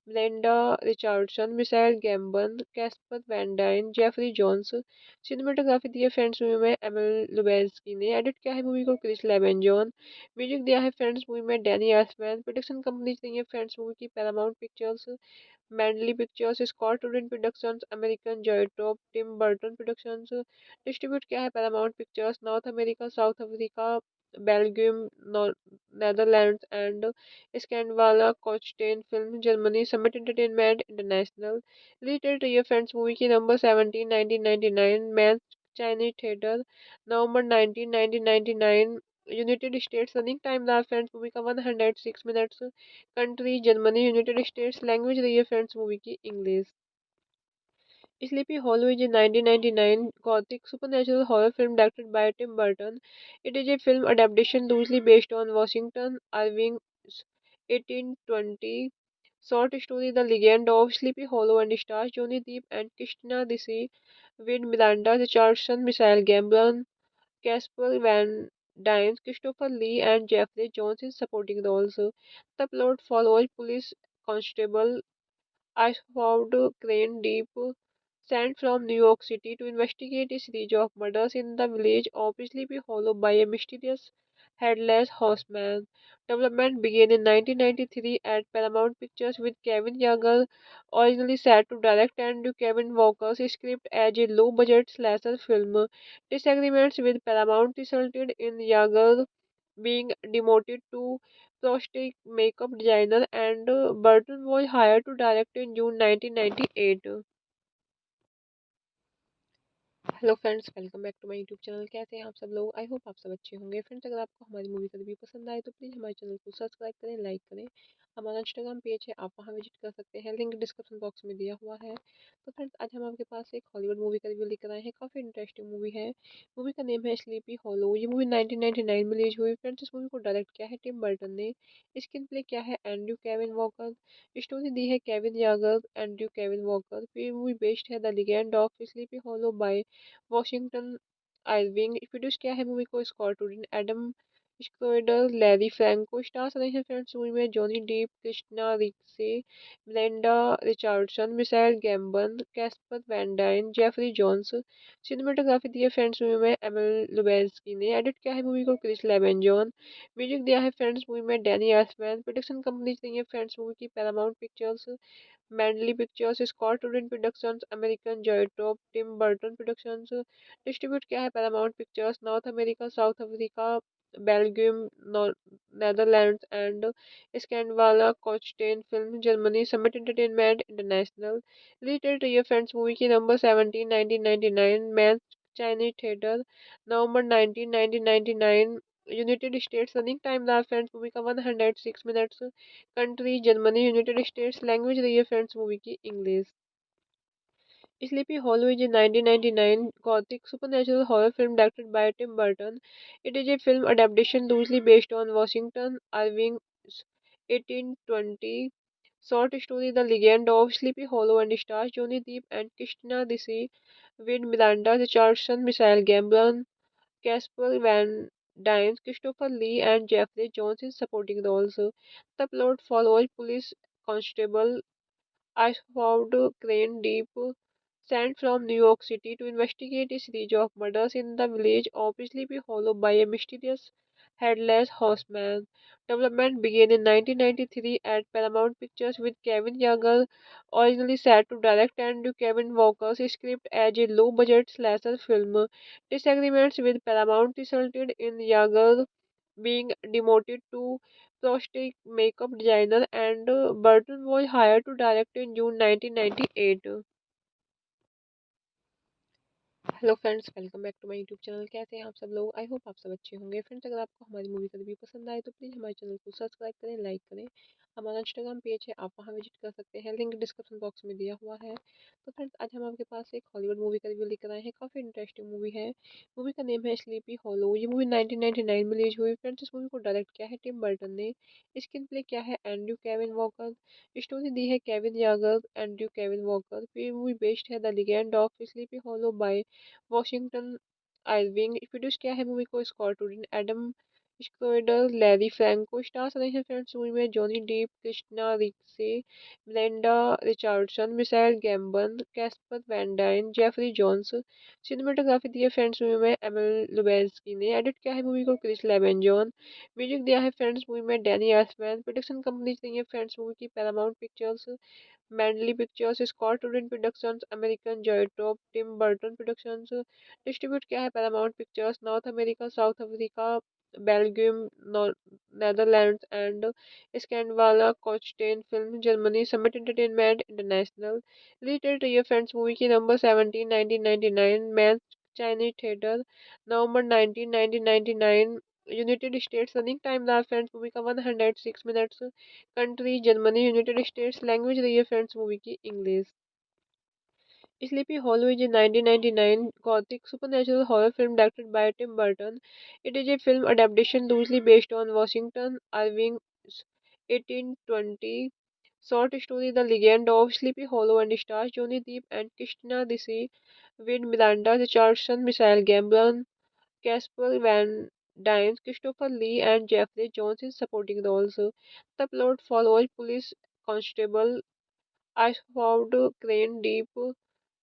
ब्लेंडा Richardson, Michael Gambon, Casper Van Dien, Jeffrey Jones. Cinematography दी है friends movie में Emil लुबेस्की ने। एडिट किया है मूवी को क्रिस लेवेंजॉन। म्यूजिक दिया है फ्रेंड्स मूवी में डैनी एल्फमैन। प्रोडक्शन कंपनीज रही है फ्रेंड्स मूवी की Paramount pictures, Mandalay pictures, Scott Rudin productions, American Zoetrope, Tim Burton productions. Distribute किया है Paramount pictures, north America, south Africa, Belgium, Netherlands and स्कैंडवाला कोचटेन film, Germany, summit entertainment international. Related रही है friends movie की number 17 1999 match Chinese theatre, नवंबर 19 1999। United States. Running time रहा friends movie का 106 minutes. Country Germany, United states. Language रही है friends movie की English. Sleepy Hollow is a 1999 gothic supernatural horror film directed by Tim Burton. It is a film adaptation loosely based on Washington Irving's 1820 short story The Legend of Sleepy Hollow and stars Johnny Depp and Christina Ricci with Miranda Richardson, Michael Gambon, Casper Van Dien, Christopher Lee, and Jeffrey Jones in supporting roles. The plot follows police constable Ashford Crane Deep, sent from New York City to investigate a series of murders in the village of Sleepy Hollow by a mysterious headless horseman. Development began in 1993 at Paramount Pictures with Kevin Yeager originally set to direct and Kevin Walker's script as a low-budget slasher film. Disagreements with Paramount resulted in Yeager being demoted to prosthetic makeup designer, and Burton was hired to direct in June 1998. Hello friends, welcome back to my YouTube channel. कैसे हैं आप सब लोग? I hope आप सब अच्छे होंगे। Friends, अगर आपको हमारी मूवी का रिव्यू पसंद आए तो प्लीज़ हमारे चैनल को सब्सक्राइब करें, लाइक करें। हमारा इंस्टाग्राम पेज है, आप वहां विजिट कर सकते हैं, लिंक डिस्क्रिप्शन बॉक्स में दिया हुआ है। तो फ्रेंड्स, आज हम आपके पास एक हॉलीवुड मूवी का रिव्यू लेकर आए हैं। काफ़ी इंटरेस्टिंग मूवी है। मूवी का नेम है स्लीपी हॉलो। ये मूवी 1999 में रिलीज हुई। फ्रेंड्स, इस मूवी को डायरेक्ट किया है टिम बर्टन ने। स्क्रीन प्ले किया है एंड्रयू केविन वॉकर। स्टोरी दी है Kevin Yagher, Andrew Kevin Walker. फिर मूवी बेस्ड है the legend of sleepy hollow by Washington Irving. Produce किया है मूवी को Scott Rudin, Adam Schroeder, Larry Franco. Stars रहे हैं फ्रेंड्स मूवी में Johnny Depp, Christina Ricci, Melinda Richardson, Michael Gambon, Casper Van Dien, Jeffrey Jones. Cinematography दी है friends movie में Emil लुबेंस्की ने। एडिट किया है मूवी को क्रिस लेवेंजॉन। म्यूजिक दिया है फ्रेंड्स मूवी में डैनी एल्फमैन। प्रोडक्शन कंपनीज रही है फ्रेंड्स मूवी की Paramount pictures, Mandalay pictures, Scott Rudin productions, American Zoetrope, Tim Burton productions. Distribute किया है Paramount pictures, north America, south Africa, Belgium, Netherlands and स्कैंडवाला कोचटेन film, Germany, summit entertainment international. Release date रही है friends movie की नवंबर 17 1999, match Chinese theatre, नवंबर 19 1999, United States. Running time रहा friends movie का 106 minutes. Country Germany, United states. Language रही है friends movie की English. Sleepy Hollow is a 1999 gothic supernatural horror film directed by Tim Burton. It is a film adaptation loosely based on Washington Irving's 1820 short story The Legend of Sleepy Hollow and stars Johnny Depp and Christina Ricci with Miranda Richardson, Michael Gambon, Casper Van Dien, Christopher Lee, and Jeffrey Jones in supporting roles. The plot follows police constable Ashford Crane Deep, sent from New York City to investigate a series of murders in the village of Sleepy Hollow by a mysterious headless horseman. Development began in 1993 at Paramount Pictures with Kevin Yeager originally set to direct and Kevin Walker's script as a low-budget slasher film. Disagreements with Paramount resulted in Yeager being demoted to prosthetic makeup designer, and Burton was hired to direct in June 1998. Hello friends, welcome back to my YouTube channel. कैसे हैं आप सब लोग? I hope आप सब अच्छे होंगे। Friends, अगर आपको हमारी मूवी का रिव्यू पसंद आए तो प्लीज़ हमारे चैनल को सब्सक्राइब करें, लाइक करें। हमारा इंस्टाग्राम पेज है, आप वहां विजिट कर सकते हैं, लिंक डिस्क्रिप्शन बॉक्स में दिया हुआ है। तो फ्रेंड्स, आज हम आपके पास एक हॉलीवुड मूवी का रिव्यू लेकर आए हैं। काफ़ी इंटरेस्टिंग मूवी है। मूवी का नेम है स्लीपी हॉलो। ये मूवी 1999 में रिलीज हुई। फ्रेंड्स, इस मूवी को डायरेक्ट किया है टिम बर्टन ने। स्क्रीन प्ले किया है एंड्रयू केविन वॉकर। स्टोरी दी है Kevin Yagher, Andrew Kevin Walker. फिर मूवी बेस्ड है the legend of sleepy hollow by Washington Irving. Produce किया है मूवी को Scott Rudin, Adam Schroeder, Larry Franco. Stars रहे हैं फ्रेंड्स मूवी में Johnny Depp, Christina Ricci, Melinda Richardson, Michael Gambon, Casper Van Dien, Jeffrey Jones. Cinematography दी है friends movie में Emil लुबेंस्की ने। एडिट किया है मूवी को क्रिस लेवेंजॉन। म्यूजिक दिया है फ्रेंड्स मूवी में डैनी एल्फमैन। प्रोडक्शन कंपनीज रही है फ्रेंड्स मूवी की Paramount pictures, Mandalay pictures, Scott Rudin productions, American Zoetrope, Tim Burton productions. Distribute किया है Paramount pictures, north America, south Africa, Belgium, Netherlands and स्कैंडवाला कोचटेन film, Germany, summit entertainment international. Release date रही है friends movie की नवंबर 17 1999, match Chinese theatre, नवंबर 19 1999, United States. Running time रहा friends movie का 106 minutes. Country Germany, United states. Language रही है friends movie की English. Sleepy Hollow is a 1999 gothic supernatural horror film directed by Tim Burton. It is a film adaptation loosely based on Washington Irving's 1820 short story The Legend of Sleepy Hollow and stars Johnny Depp and Christina Ricci with Miranda Richardson, Michael Gambon, Casper Van Dien, Christopher Lee, and Jeffrey Jones in supporting roles. The plot follows police constable Ashford Crane Deep,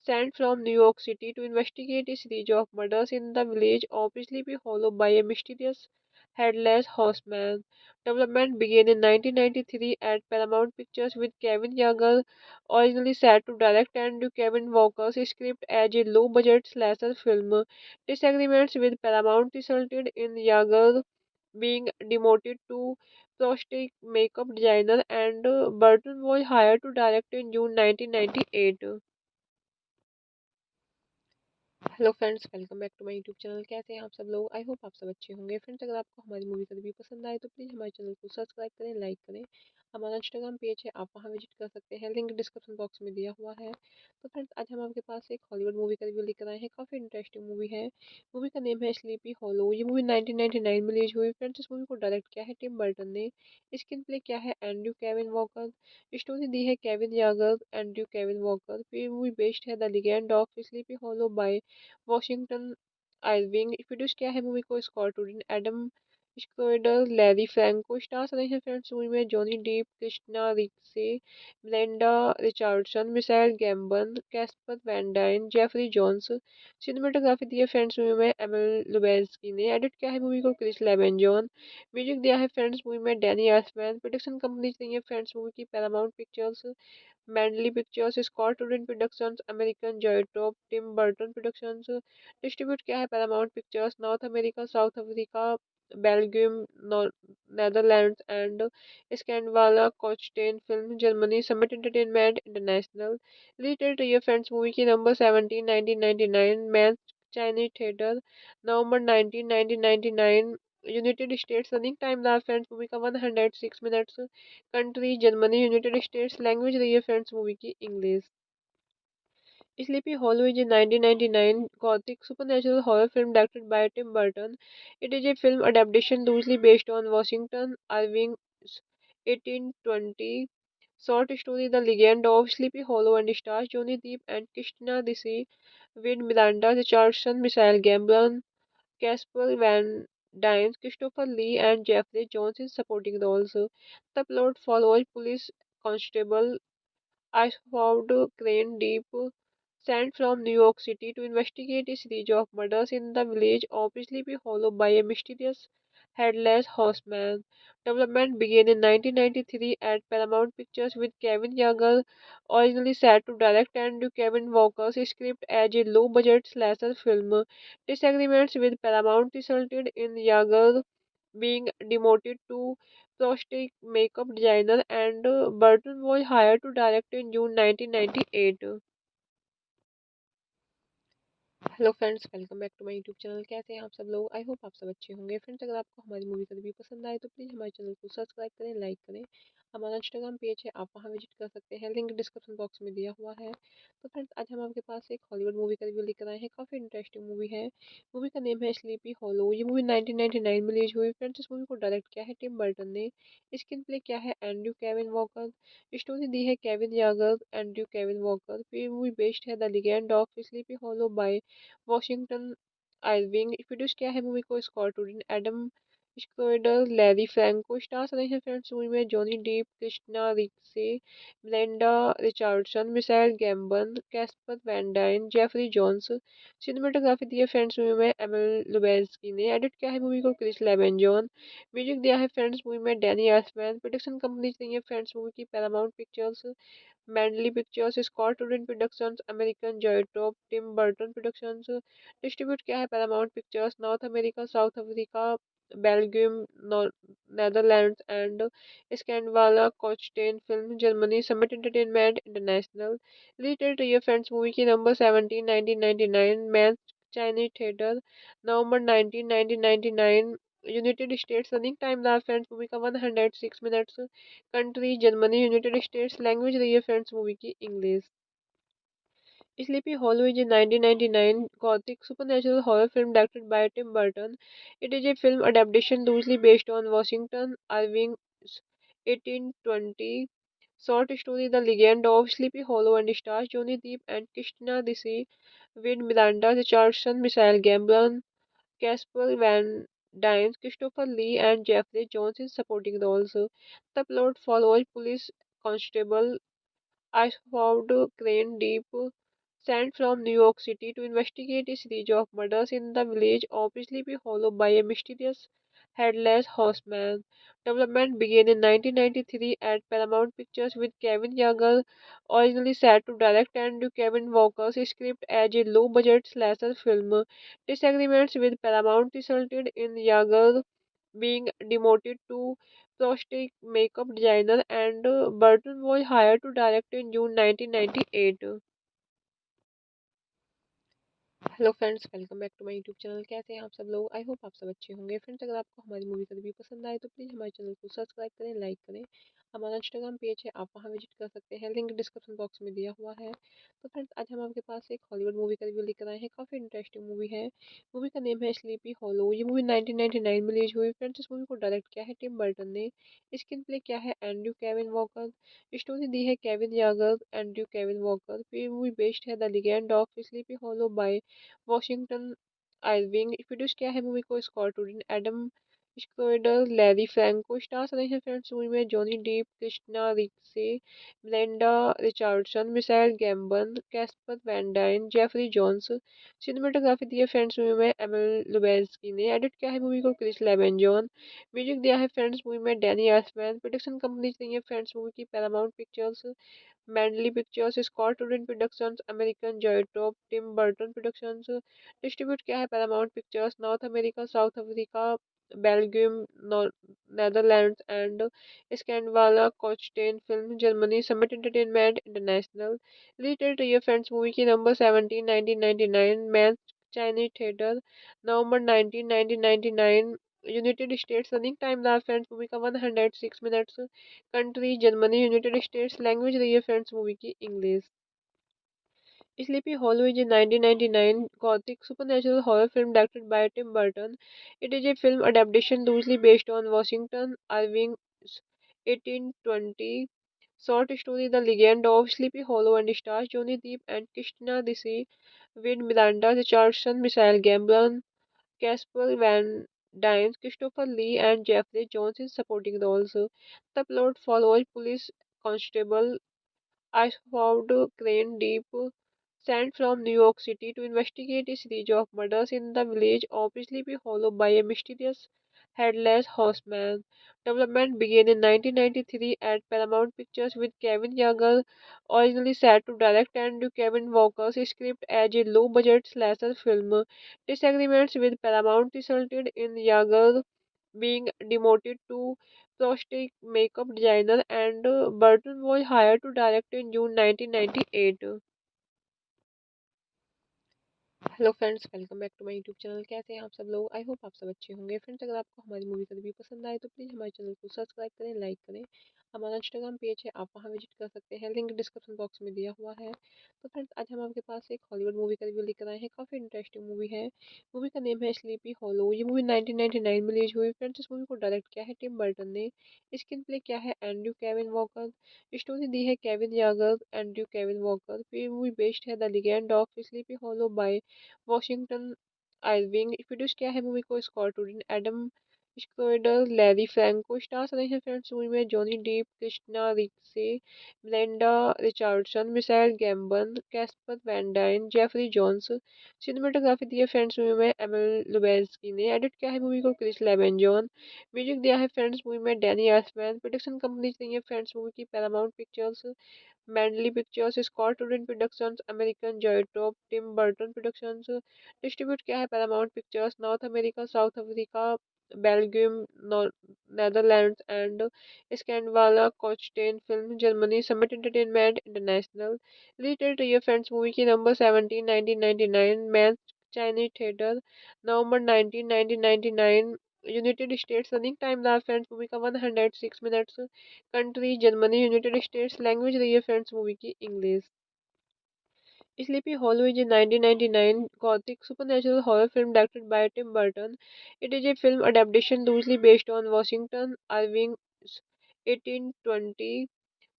sent from New York City to investigate a series of murders in the village of Sleepy Hollow by a mysterious headless horseman. Development began in 1993 at Paramount Pictures with Kevin Yeager originally set to direct and Kevin Walker's script as a low-budget slasher film. Disagreements with Paramount resulted in Yeager being demoted to prosthetic makeup designer, and Burton was hired to direct in June 1998. Hello friends, welcome back to my YouTube channel. कैसे हैं आप सब लोग? I hope आप सब अच्छे होंगे। Friends, अगर आपको हमारी मूवी का रिव्यू पसंद आए तो प्लीज़ हमारे चैनल को सब्सक्राइब करें, लाइक करें। हमारा इंस्टाग्राम पेज है, आप वहां विजिट कर सकते हैं, लिंक डिस्क्रिप्शन बॉक्स में दिया हुआ है। तो फ्रेंड्स, आज हम आपके पास एक हॉलीवुड मूवी का रिव्यू लेकर आए हैं। काफ़ी इंटरेस्टिंग मूवी है। मूवी का नेम है स्लीपी हॉलो। ये मूवी 1999 में रिलीज हुई। फ्रेंड्स, इस मूवी को डायरेक्ट किया है टिम बर्टन ने। स्क्रीन प्ले किया है एंड्रयू केविन वॉकर। स्टोरी दी है Kevin Yagher, Andrew Kevin Walker. फिर मूवी बेस्ड है the legend of sleepy hollow by Washington Irving. Produce किया है मूवी को Scott Rudin, Adam Schroeder, Larry Franco. Stars रहे हैं फ्रेंड्स मूवी में Johnny Depp, Christina Ricci, ब्लेंडा Richardson, Michael Gambon, Casper Van Dien, Jeffrey Jones. Cinematography दी है friends movie में Emil लुबेंस्की ने। एडिट किया है मूवी को क्रिस लेवेंजॉन। म्यूजिक दिया है फ्रेंड्स मूवी में डैनी आसमैन। प्रोडक्शन कंपनीज रही है फ्रेंड्स मूवी की Paramount pictures, Mandalay pictures, Scott Rudin productions, American Zoetrope, Tim Burton productions. Distribute किया है Paramount pictures, north America, south Africa, Belgium, Netherlands and स्कैंडवाला कोचटेन film, Germany, summit entertainment international. Release date रही है friends movie की नवंबर 17 1999, match Chinese theatre, नवंबर 19 1999, United States. Running time रहा friends movie का 106 minutes. Country Germany, United states. Language रही है friends movie की English. Sleepy Hollow is a 1999 gothic supernatural horror film directed by Tim Burton. It is a film adaptation loosely based on Washington Irving's 1820 short story The Legend of Sleepy Hollow and stars Johnny Depp and Christina Ricci with Miranda Richardson, Michael Gambon, Casper Van Dien, Christopher Lee, and Jeffrey Jones in supporting roles. The plot follows police constable Ashford Crane Deep, sent from New York City to investigate a series of murders in the village of Sleepy Hollow by a mysterious headless horseman. Development began in 1993 at Paramount Pictures with Kevin Yeager originally set to direct and Kevin Walker's script as a low-budget slasher film. Disagreements with Paramount resulted in Yeager being demoted to prosthetic makeup designer, and Burton was hired to direct in June 1998. Hello friends, welcome back to my YouTube channel. कैसे हैं आप सब लोग? I hope आप सब अच्छे होंगे। Friends, अगर आपको हमारी मूवी का रिव्यू पसंद आए तो प्लीज़ हमारे चैनल को सब्सक्राइब करें, लाइक करें। हमारा इंस्टाग्राम पेज है, आप वहां विजिट कर सकते हैं, लिंक डिस्क्रिप्शन बॉक्स में दिया हुआ है। तो फ्रेंड्स, आज हम आपके पास एक हॉलीवुड मूवी का रिव्यू लेकर आए हैं। काफ़ी इंटरेस्टिंग मूवी है। मूवी का नेम है स्लीपी हॉलो। ये मूवी 1999 में रिलीज हुई। फ्रेंड्स, इस मूवी को डायरेक्ट किया है टिम बर्टन ने। स्क्रीन प्ले किया है एंड्रयू केविन वॉकर। स्टोरी दी है Kevin Yagher, Andrew Kevin Walker. फिर मूवी बेस्ड है the legend of sleepy hollow by Washington Irving. Produce किया है मूवी को Scott Rudin, Adam Schroeder, Larry Franco. Stars रहे हैं फ्रेंड्स मूवी में Johnny Depp, Christina Ricci, ब्लेंडा Richardson, Michael Gambon, Casper Van Dien, Jeffrey Jones. Cinematography दी है friends movie में Emil लुबेंस्की ने। एडिट किया है मूवी को क्रिस लेवेंजॉन। म्यूजिक दिया है फ्रेंड्स मूवी में डैनी आसमैन। प्रोडक्शन कंपनीज रही है फ्रेंड्स मूवी की Paramount pictures, Mandalay pictures, Scott Rudin productions, American Zoetrope, Tim Burton productions. Distribute किया है Paramount pictures, north America, south Africa, Belgium, Netherlands and स्कैंडवाला कोचटेन film, Germany, summit entertainment international. Release date रही है friends movie की नवंबर 17 1999, match Chinese theatre, नवंबर 19 1999, United States. Running time रहा friends movie का 106 minutes. Country Germany, United states. Language रही है friends movie की English. Sleepy Hollow is a 1999 gothic supernatural horror film directed by Tim Burton. It is a film adaptation loosely based on Washington Irving's 1820 short story The Legend of Sleepy Hollow and stars Johnny Depp and Christina Ricci with Miranda Richardson, Michael Gambon, Casper Van Dien, Christopher Lee, and Jeffrey Jones in supporting roles. The plot follows police constable Ashford Crane Deep, sent from New York City to investigate a series of murders in the village of Sleepy Hollow by a mysterious headless horseman. Development began in 1993 at Paramount Pictures with Kevin Yeager originally set to direct and Kevin Walker's script as a low-budget slasher film. Disagreements with Paramount resulted in Yeager being demoted to prosthetic makeup designer, and Burton was hired to direct in June 1998. Hello friends, welcome back to my YouTube channel. कैसे हैं आप सब लोग? I hope आप सब अच्छे होंगे। Friends, अगर आपको हमारी मूवी का रिव्यू पसंद आए तो प्लीज़ हमारे चैनल को सब्सक्राइब करें, लाइक करें। हमारा इंस्टाग्राम पेज है, आप वहां विजिट कर सकते हैं, लिंक डिस्क्रिप्शन बॉक्स में दिया हुआ है। तो फ्रेंड्स, आज हम आपके पास एक हॉलीवुड मूवी का रिव्यू लेकर आए हैं। काफ़ी इंटरेस्टिंग मूवी है। मूवी का नेम है स्लीपी हॉलो। ये मूवी 1999 में रिलीज हुई। फ्रेंड्स, इस मूवी को डायरेक्ट किया है टिम बर्टन ने। स्क्रीन प्ले किया है एंड्रयू केविन वॉकर। स्टोरी दी है Kevin Yagher, Andrew Kevin Walker. फिर मूवी बेस्ड है the legend of sleepy hollow by Washington Irving. Produce किया है मूवी को Scott Rudin, Adam Schroeder, Larry Franco. Stars रहे हैं फ्रेंड्स मूवी में Johnny Depp, Christina Ricci, Melinda Richardson, Michael Gambon, Casper Van Dien, Jeffrey Jones. Cinematography दी है friends movie में Emil लुबेंस्की ने। एडिट किया है मूवी को क्रिस लेवेंजॉन। म्यूजिक दिया है फ्रेंड्स मूवी में डैनी एल्फमैन। प्रोडक्शन कंपनीज रही है फ्रेंड्स मूवी की Paramount pictures, Mandalay pictures, Scott Rudin productions, American Zoetrope, Tim Burton productions. Distribute किया है Paramount pictures, north America, south Africa, Belgium, Netherlands and स्कैंडवाला कोचटेन film, Germany, summit entertainment international. Related रही है friends movie की number 17 1999 match Chinese theatre, नवंबर 19 1999। United States. Running time रहा friends movie का 106 minutes. Country Germany, United states. Language रही है friends movie की English. Sleepy Hollow is a 1999 gothic supernatural horror film directed by Tim Burton. It is a film adaptation loosely based on Washington Irving's 1820 short story The Legend of Sleepy Hollow and stars Johnny Depp and Christina Ricci with Miranda Richardson, Michael Gambon, Casper Van Dien, Christopher Lee, and Jeffrey Jones in supporting roles. The plot follows police constable Ashford Crane Deep, sent from New York City to investigate a series of murders in the village of Sleepy Hollow by a mysterious headless horseman. Development began in 1993 at Paramount Pictures with Kevin Yeager originally set to direct and Kevin Walker's script as a low-budget slasher film. Disagreements with Paramount resulted in Yeager being demoted to prosthetic makeup designer, and Burton was hired to direct in June 1998. Hello friends, welcome back to my YouTube channel. कैसे हैं आप सब लोग? I hope आप सब अच्छे होंगे। Friends, अगर आपको हमारी मूवी का रिव्यू पसंद आए तो प्लीज़ हमारे चैनल को सब्सक्राइब करें, लाइक करें। हमारा इंस्टाग्राम पेज है, आप वहां विजिट कर सकते हैं, लिंक डिस्क्रिप्शन बॉक्स में दिया हुआ है। तो फ्रेंड्स, आज हम आपके पास एक हॉलीवुड मूवी का रिव्यू लेकर आए हैं। काफ़ी इंटरेस्टिंग मूवी है। मूवी का नेम है स्लीपी हॉलो। ये मूवी 1999 में रिलीज हुई। फ्रेंड्स, इस मूवी को डायरेक्ट किया है टिम बर्टन ने। स्क्रीन प्ले किया है एंड्रयू केविन वॉकर। स्टोरी दी है Kevin Yagher, Andrew Kevin Walker. फिर मूवी बेस्ड है the legend of sleepy hollow by Washington Irving. Produce किया है मूवी को Scott Rudin, Adam Schroeder, Larry Franco. Stars रहे हैं फ्रेंड्स मूवी में Johnny Depp, Christina Ricci, Melinda Richardson, Michael Gambon, Casper Van Dien, Jeffrey Jones. Cinematography दी है friends movie में Emil लुबेंस्की ने। एडिट किया है मूवी को क्रिस लेवेंजॉन। म्यूजिक दिया है फ्रेंड्स मूवी में डैनी एल्फमैन। प्रोडक्शन कंपनीज रही है फ्रेंड्स मूवी की Paramount pictures, Mandalay pictures, Scott Rudin productions, American Zoetrope, Tim Burton productions. Distribute किया है Paramount pictures, north America, south Africa, Belgium, Netherlands and स्कैंडवाला कोचटेन film, Germany, summit entertainment international. Related रही है friends movie की number 17 1999 match Chinese theatre, नवंबर 19 1999। United States. Running time रहा friends movie का 106 minutes. Country Germany, United states. Language रही है friends movie की English. Sleepy Hollow is a 1999 gothic supernatural horror film directed by Tim Burton. It is a film adaptation loosely based on Washington Irving's 1820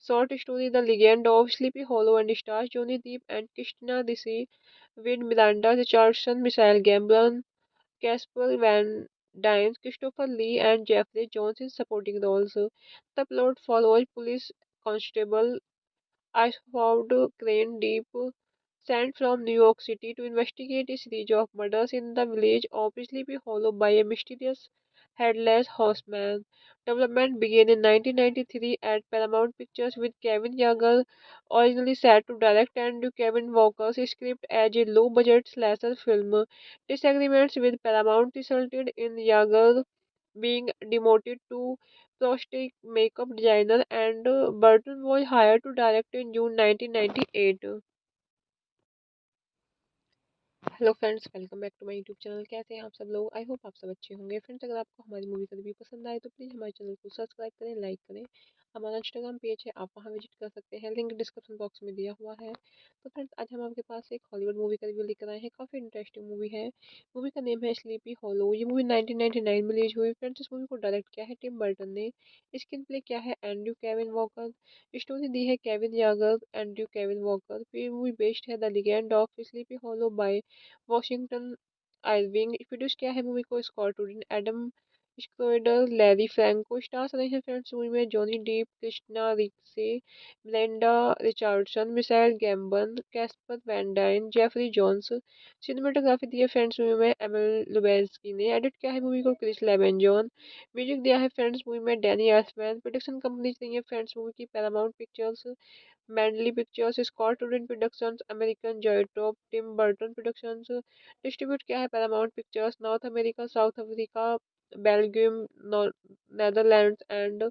short story The Legend of Sleepy Hollow and stars Johnny Depp and Christina Ricci with Miranda Richardson, Michael Gambon, Casper Van Dien, Christopher Lee, and Jeffrey Jones in supporting roles. The plot follows police constable Ashford Crane Deep, sent from New York City to investigate a series of murders in the village of Sleepy Hollow by a mysterious headless horseman. Development began in 1993 at Paramount Pictures with Kevin Yeager originally set to direct and Kevin Walker's script as a low-budget slasher film. Disagreements with Paramount resulted in Yeager being demoted to prosthetic makeup designer, and Burton was hired to direct in June 1998. Hello friends, welcome back to my YouTube channel. कैसे हैं आप सब लोग? I hope आप सब अच्छे होंगे। Friends, अगर आपको हमारी मूवी का रिव्यू पसंद आए तो प्लीज़ हमारे चैनल को सब्सक्राइब करें, लाइक करें। हमारा इंस्टाग्राम पेज है, आप वहां विजिट कर सकते हैं, लिंक डिस्क्रिप्शन बॉक्स में दिया हुआ है। तो फ्रेंड्स, आज हम आपके पास एक हॉलीवुड मूवी का रिव्यू लेकर आए हैं। काफ़ी इंटरेस्टिंग मूवी है। मूवी का नेम है स्लीपी हॉलो। ये मूवी 1999 में रिलीज हुई। फ्रेंड्स, इस मूवी को डायरेक्ट किया है टिम बर्टन ने। स्क्रीन प्ले किया है एंड्रयू केविन वॉकर। स्टोरी दी है Kevin Yagher, Andrew Kevin Walker. फिर मूवी बेस्ड है the legend of sleepy hollow by Washington Irving. Produce किया है मूवी को Scott Rudin, Adam Schroeder, Larry Franco. Stars रहे हैं फ्रेंड्स मूवी में Johnny Depp, Christina Ricci, ब्लेंडा Richardson, Michael Gambon, Casper Van Dien, Jeffrey Jones. Cinematography दी है friends movie में Emil लुबेस्की ने। एडिट किया है मूवी को क्रिस लेवेंजॉन। म्यूजिक दिया है फ्रेंड्स मूवी में डैनी एल्फमैन। प्रोडक्शन कंपनीज रही है फ्रेंड्स मूवी की Paramount pictures, Mandalay pictures, Scott Rudin productions, American Zoetrope, Tim Burton productions. Distribute किया है Paramount pictures, north America, south Africa, Belgium, Netherlands and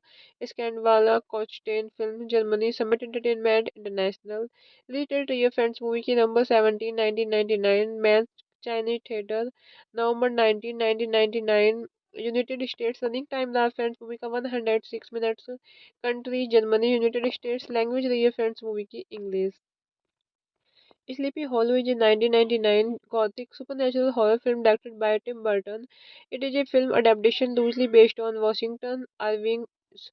स्कैंडवाला कोचटेन film, Germany, summit entertainment international. Release date रही है friends movie की नवंबर 17 1999, match Chinese theatre, नवंबर 19 1999, United States. Running time रहा friends movie का 106 minutes. Country Germany, United states. Language रही है friends movie की English. Sleepy Hollow is a 1999 gothic supernatural horror film directed by Tim Burton. It is a film adaptation loosely based on Washington Irving's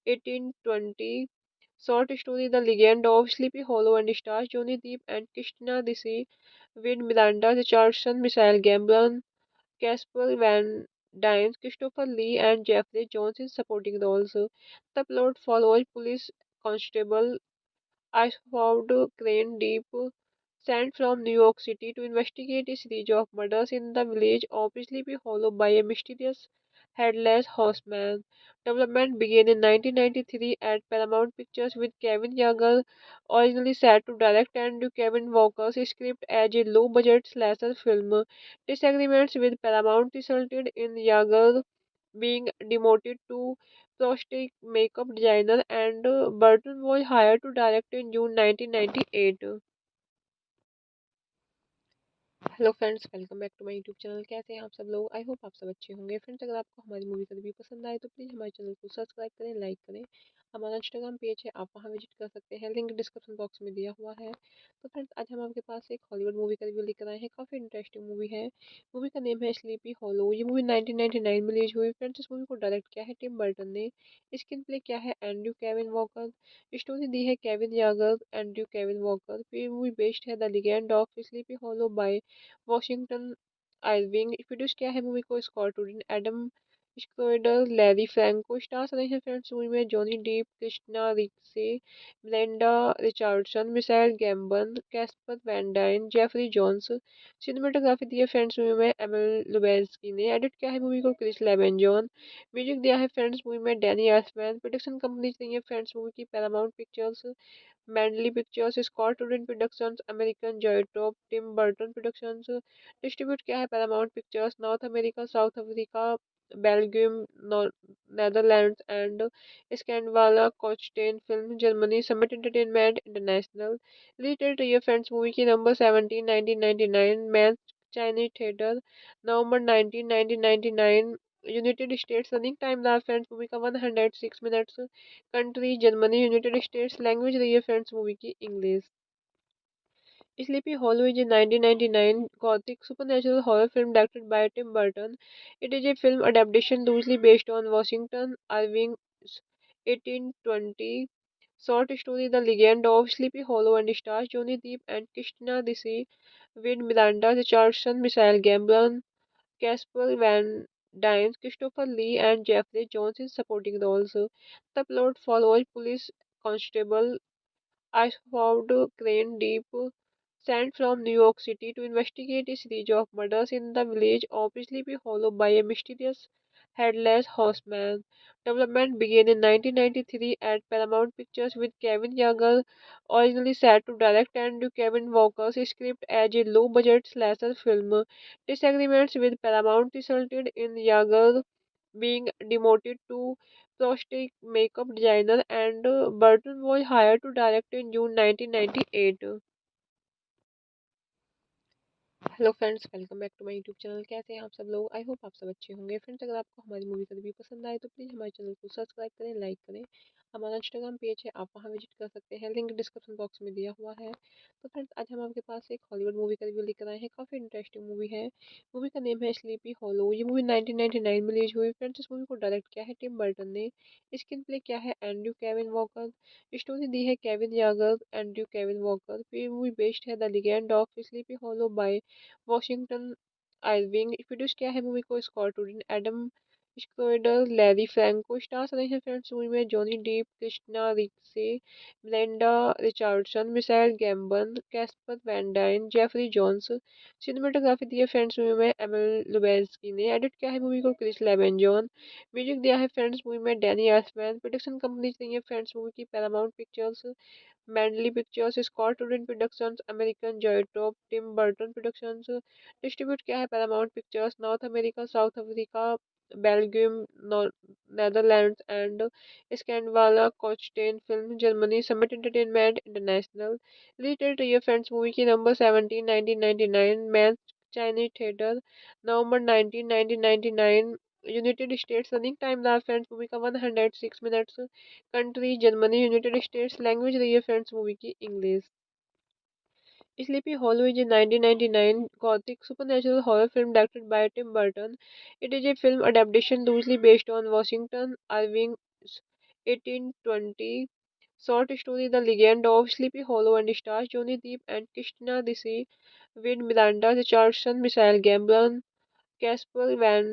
1820 short story The Legend of Sleepy Hollow and stars Johnny Depp and Christina Ricci with Miranda Richardson, Michael Gambon, Casper Van Dien, Christopher Lee, and Jeffrey Jones in supporting roles. The plot follows police constable Ashford Crane Deep, sent from New York City to investigate a series of murders in the village of Sleepy Hollow by a mysterious headless horseman. Development began in 1993 at Paramount Pictures with Kevin Yeager originally set to direct and Kevin Walker's script as a low-budget slasher film. Disagreements with Paramount resulted in Yeager being demoted to prosthetic makeup designer, and Burton was hired to direct in June 1998. Hello friends, welcome back to my YouTube channel. कैसे हैं आप सब लोग? I hope आप सब अच्छे होंगे। Friends, अगर आपको हमारी मूवी का रिव्यू पसंद आए तो प्लीज़ हमारे चैनल को सब्सक्राइब करें, लाइक करें। हमारा इंस्टाग्राम पेज है, आप वहां विजिट कर सकते हैं, लिंक डिस्क्रिप्शन बॉक्स में दिया हुआ है। तो फ्रेंड्स, आज हम आपके पास एक हॉलीवुड मूवी का रिव्यू लेकर आए हैं। काफ़ी इंटरेस्टिंग मूवी है। मूवी का नेम है स्लीपी हॉलो। ये मूवी 1999 में रिलीज हुई। फ्रेंड्स, इस मूवी को डायरेक्ट किया है टिम बर्टन ने। स्क्रीन प्ले किया है एंड्रयू केविन वॉकर। स्टोरी दी है Kevin Yagher, Andrew Kevin Walker. फिर मूवी बेस्ड है the legend of sleepy hollow by Washington Irving. Produce किया है मूवी को Scott Rudin, Adam Schroeder, Larry Franco. Stars रहे हैं फ्रेंड्स मूवी में Johnny Depp, Christina Ricci, ब्लेंडा Richardson, Michael Gambon, Casper Van Dien, Jeffrey Jones. Cinematography दी है friends movie में Emil लुबेस्की ने। एडिट किया है मूवी को क्रिस लेवेंजॉन। म्यूजिक दिया है फ्रेंड्स मूवी में डैनी एल्फमैन। प्रोडक्शन कंपनीज रही है फ्रेंड्स मूवी की Paramount pictures, Mandalay pictures, Scott Rudin productions, American Zoetrope, Tim Burton productions. Distribute किया है Paramount pictures, north America, south Africa, Belgium, Netherlands and स्कैंडवाला कोचटेन film, Germany, summit entertainment international. Release date रही है friends movie की नवंबर 17 1999, match Chinese theatre, नवंबर 19 1999, United States. Running time रहा friends movie का 106 minutes. Country Germany, United states. Language रही है friends movie की English. Sleepy Hollow is a 1999 gothic supernatural horror film directed by Tim Burton. It is a film adaptation loosely based on Washington Irving's 1820 short story The Legend of Sleepy Hollow and stars Johnny Depp and Christina Ricci with Miranda Richardson, Michael Gambon, Casper Van Dien, Christopher Lee, and Jeffrey Jones in supporting roles. The plot follows police constable Ashford Crane Deep, sent from New York City to investigate a series of murders in the village of Sleepy Hollow by a mysterious headless horseman. Development began in 1993 at Paramount Pictures with Kevin Yeager originally set to direct and Kevin Walker's script as a low-budget slasher film. Disagreements with Paramount resulted in Yeager being demoted to prosthetic makeup designer, and Burton was hired to direct in June 1998. Hello friends, welcome back to my YouTube channel. कैसे हैं आप सब लोग? I hope आप सब अच्छे होंगे। Friends, अगर आपको हमारी मूवी का रिव्यू पसंद आए तो प्लीज़ हमारे चैनल को सब्सक्राइब करें, लाइक करें। हमारा इंस्टाग्राम पेज है, आप वहां विजिट कर सकते हैं, लिंक डिस्क्रिप्शन बॉक्स में दिया हुआ है। तो फ्रेंड्स, आज हम आपके पास एक हॉलीवुड मूवी का रिव्यू लेकर आए हैं। काफ़ी इंटरेस्टिंग मूवी है। मूवी का नेम है स्लीपी हॉलो। ये मूवी 1999 में रिलीज हुई। फ्रेंड्स, इस मूवी को डायरेक्ट किया है टिम बर्टन ने। स्क्रीन प्ले किया है एंड्रयू केविन वॉकर। स्टोरी दी है Kevin Yagher, Andrew Kevin Walker. फिर मूवी बेस्ड है the legend of sleepy hollow by Washington Irving. Produce किया है मूवी को Scott Rudin, Adam Schroeder, Larry Franco. Stars रहे हैं फ्रेंड्स मूवी में Johnny Depp, Christina Ricci, Melinda Richardson, Michael Gambon, Casper Van Dien, Jeffrey Jones. Cinematography दी है friends movie में Emil लुबेंस्की ने। एडिट किया है मूवी को क्रिस लेवेंजॉन। म्यूजिक दिया है फ्रेंड्स मूवी में डैनी एल्फमैन। प्रोडक्शन कंपनीज रही है फ्रेंड्स मूवी की Paramount pictures, Mandalay pictures, Scott Rudin productions, American Zoetrope, Tim Burton productions. Distribute किया है Paramount pictures, north America, south Africa, Belgium, Netherlands and स्कैंडवाला कोचटेन film, Germany, summit entertainment international. Release date रही है friends movie की नवंबर 17 1999, match Chinese theatre, नवंबर 19 1999, United States. Running time रहा friends movie का 106 minutes. Country Germany, United states. Language रही है friends movie की English. Sleepy Hollow is a 1999 gothic supernatural horror film directed by Tim Burton. It is a film adaptation loosely based on Washington Irving's 1820 short story The Legend of Sleepy Hollow and stars Johnny Depp and Christina Ricci with Miranda Richardson, Michael Gambon, Casper Van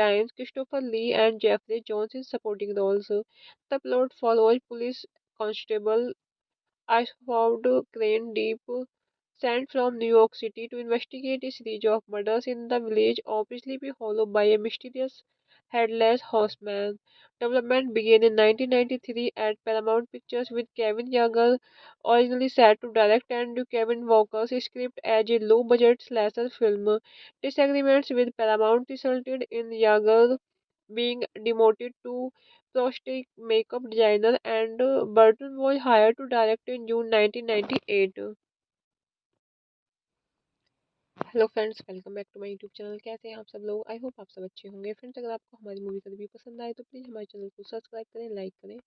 Dien, Christopher Lee, and Jeffrey Jones in supporting roles. The plot follows police constable Ashford Crane Deep, sent from New York City to investigate a series of murders in the village of Sleepy Hollow by a mysterious headless horseman. Development began in 1993 at Paramount Pictures with Kevin Yeager originally set to direct and Kevin Walker's script as a low-budget slasher film. Disagreements with Paramount resulted in Yeager being demoted to prosthetic makeup designer, and Burton was hired to direct in June 1998. Hello friends, welcome back to my YouTube channel. कैसे हैं आप सब लोग? I hope आप सब अच्छे होंगे। Friends, अगर आपको हमारी मूवी का रिव्यू पसंद आए तो प्लीज़ हमारे चैनल को सब्सक्राइब करें, लाइक करें।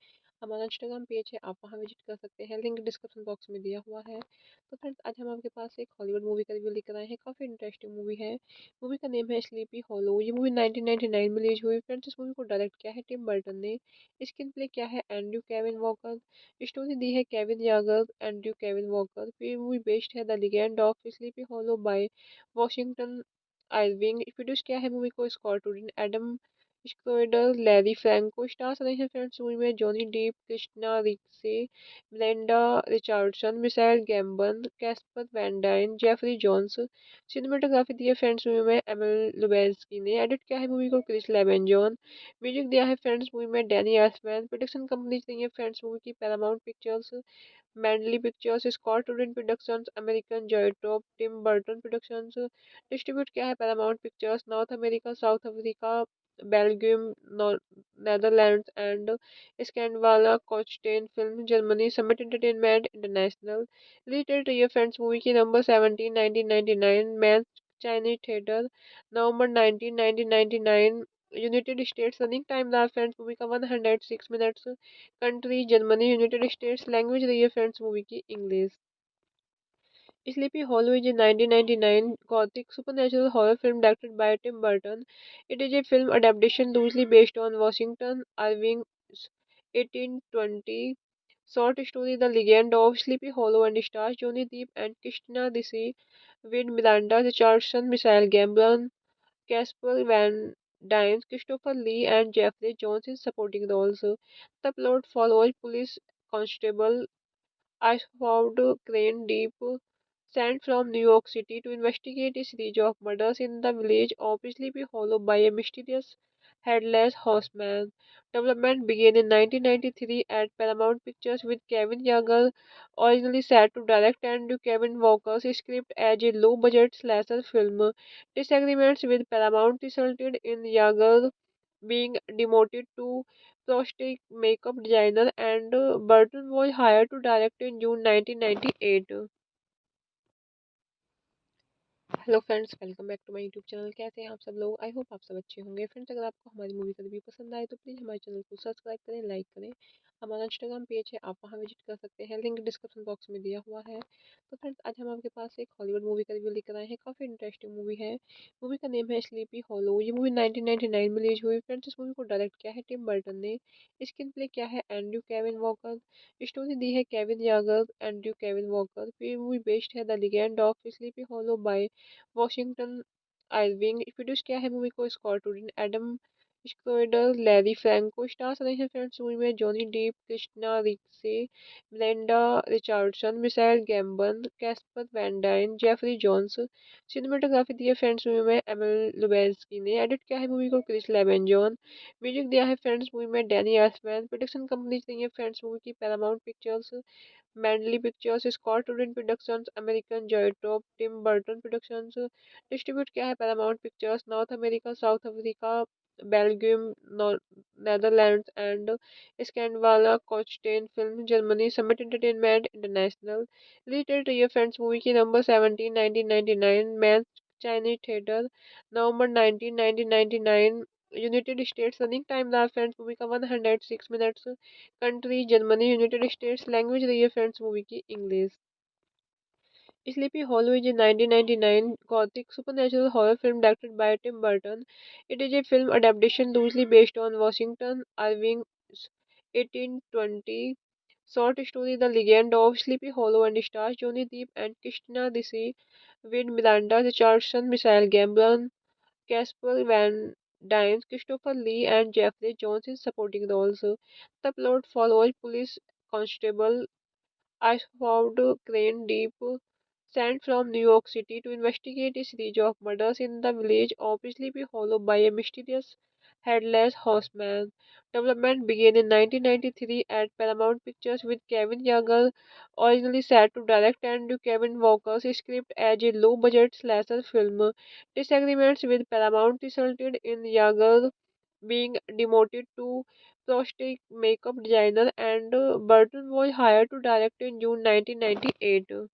हमारा इंस्टाग्राम पेज है, आप वहां विजिट कर सकते हैं, लिंक डिस्क्रिप्शन बॉक्स में दिया हुआ है। तो फ्रेंड्स, आज हम आपके पास एक हॉलीवुड मूवी का रिव्यू लेकर आए हैं। काफ़ी इंटरेस्टिंग मूवी है। मूवी का नेम है स्लीपी हॉलो। ये मूवी 1999 में रिलीज हुई। फ्रेंड्स, इस मूवी को डायरेक्ट किया है टिम बर्टन ने। स्क्रीन प्ले किया है एंड्रयू केविन वॉकर। स्टोरी दी है Kevin Yagher, Andrew Kevin Walker. फिर मूवी बेस्ड है the legend of sleepy hollow by Washington Irving. Produce किया है मूवी को Scott Rudin, Adam Schroeder, Larry Franco. Stars रहे हैं फ्रेंड्स मूवी में Johnny Depp, Christina Ricci, Melinda Richardson, Michael Gambon, Casper Van Dien, Jeffrey Jones. Cinematography दी है friends movie में Emil लुबेंस्की ने। एडिट किया है मूवी को क्रिस लेवेंजॉन। म्यूजिक दिया है फ्रेंड्स मूवी में डैनी एल्फमैन। प्रोडक्शन कंपनीज रही है फ्रेंड्स मूवी की Paramount pictures, Mandalay pictures, Scott Rudin productions, American Zoetrope, Tim Burton productions. Distribute किया है Paramount pictures, north America, south Africa, Belgium, Netherlands and स्कैंडवाला कोचटेन film, Germany, summit entertainment international. Release date रही है friends movie की नवंबर 17 1999, match Chinese theatre, नवंबर 19 1999, United States. Running time रहा friends movie का 106 minutes. Country Germany, United states. Language रही है friends movie की English. Sleepy Hollow is a 1999 gothic supernatural horror film directed by Tim Burton. It is a film adaptation loosely based on Washington Irving's 1820 short story The Legend of Sleepy Hollow and stars Johnny Depp and Christina Ricci with Miranda Richardson, Michael Gambon, Casper Van Dien, Christopher Lee, and Jeffrey Jones in supporting roles. The plot follows police constable Ashford Crane Deep, sent from New York City to investigate a series of murders in the village of Sleepy Hollow by a mysterious headless horseman. Development began in 1993 at Paramount Pictures with Kevin Yeager originally set to direct and Kevin Walker's script as a low-budget slasher film. Disagreements with Paramount resulted in Yeager being demoted to prosthetic makeup designer, and Burton was hired to direct in June 1998. Hello friends, welcome back to my YouTube channel. कैसे हैं आप सब लोग? I hope आप सब अच्छे होंगे। Friends, अगर आपको हमारी मूवी का रिव्यू पसंद आए तो प्लीज़ हमारे चैनल को सब्सक्राइब करें, लाइक करें। हमारा इंस्टाग्राम पेज है, आप वहां विजिट कर सकते हैं, लिंक डिस्क्रिप्शन बॉक्स में दिया हुआ है। तो फ्रेंड्स, आज हम आपके पास एक हॉलीवुड मूवी का रिव्यू लेकर आए हैं। काफ़ी इंटरेस्टिंग मूवी है। मूवी का नेम है स्लीपी हॉलो। ये मूवी 1999 में रिलीज हुई। फ्रेंड्स, इस मूवी को डायरेक्ट किया है टिम बर्टन ने। स्क्रीन प्ले किया है एंड्रयू केविन वॉकर। स्टोरी दी है Kevin Yagher, Andrew Kevin Walker. फिर मूवी बेस्ड है the legend of sleepy hollow by Washington Irving. Produce किया है मूवी को Scott Rudin, Adam Schroeder, Larry Franco. Stars रहे हैं फ्रेंड्स मूवी में Johnny Depp, Christina Ricci, ब्लेंडा Richardson, Michael Gambon, Casper Van Dien, Jeffrey Jones. Cinematography दी है friends movie में Emil लुबेंस्की ने। एडिट किया है मूवी को क्रिस लेवेंजॉन। म्यूजिक दिया है फ्रेंड्स मूवी में डैनी एल्फमैन। प्रोडक्शन कंपनी रही है फ्रेंड्स मूवी की Paramount pictures, Mandalay pictures, Scott Rudin productions, American Zoetrope, Tim Burton productions. Distribute किया है Paramount pictures, north America, south Africa, Belgium, Netherlands and स्कैंडवाला कोचटेन film, Germany, summit entertainment international. Related रही है friends movie की number 17 1999 match Chinese theatre, नवंबर 19 1999। United States. Running time रहा friends movie का 106 minutes. Country Germany, United states. Language रही है friends movie की English. Sleepy Hollow is a 1999 gothic supernatural horror film directed by Tim Burton. It is a film adaptation loosely based on Washington Irving's 1820 short story The Legend of Sleepy Hollow and stars Johnny Depp and Christina Ricci with Miranda Richardson, Michael Gambon, Casper Van Dien, Christopher Lee, and Jeffrey Jones in supporting roles. The plot follows police constable Ashford Crane Deep, sent from New York City to investigate a series of murders in the village of Sleepy Hollow by a mysterious headless horseman. Development began in 1993 at Paramount Pictures with Kevin Yeager originally set to direct and Kevin Walker's script as a low-budget slasher film. Disagreements with Paramount resulted in Yeager being demoted to prosthetic makeup designer, and Burton was hired to direct in June 1998.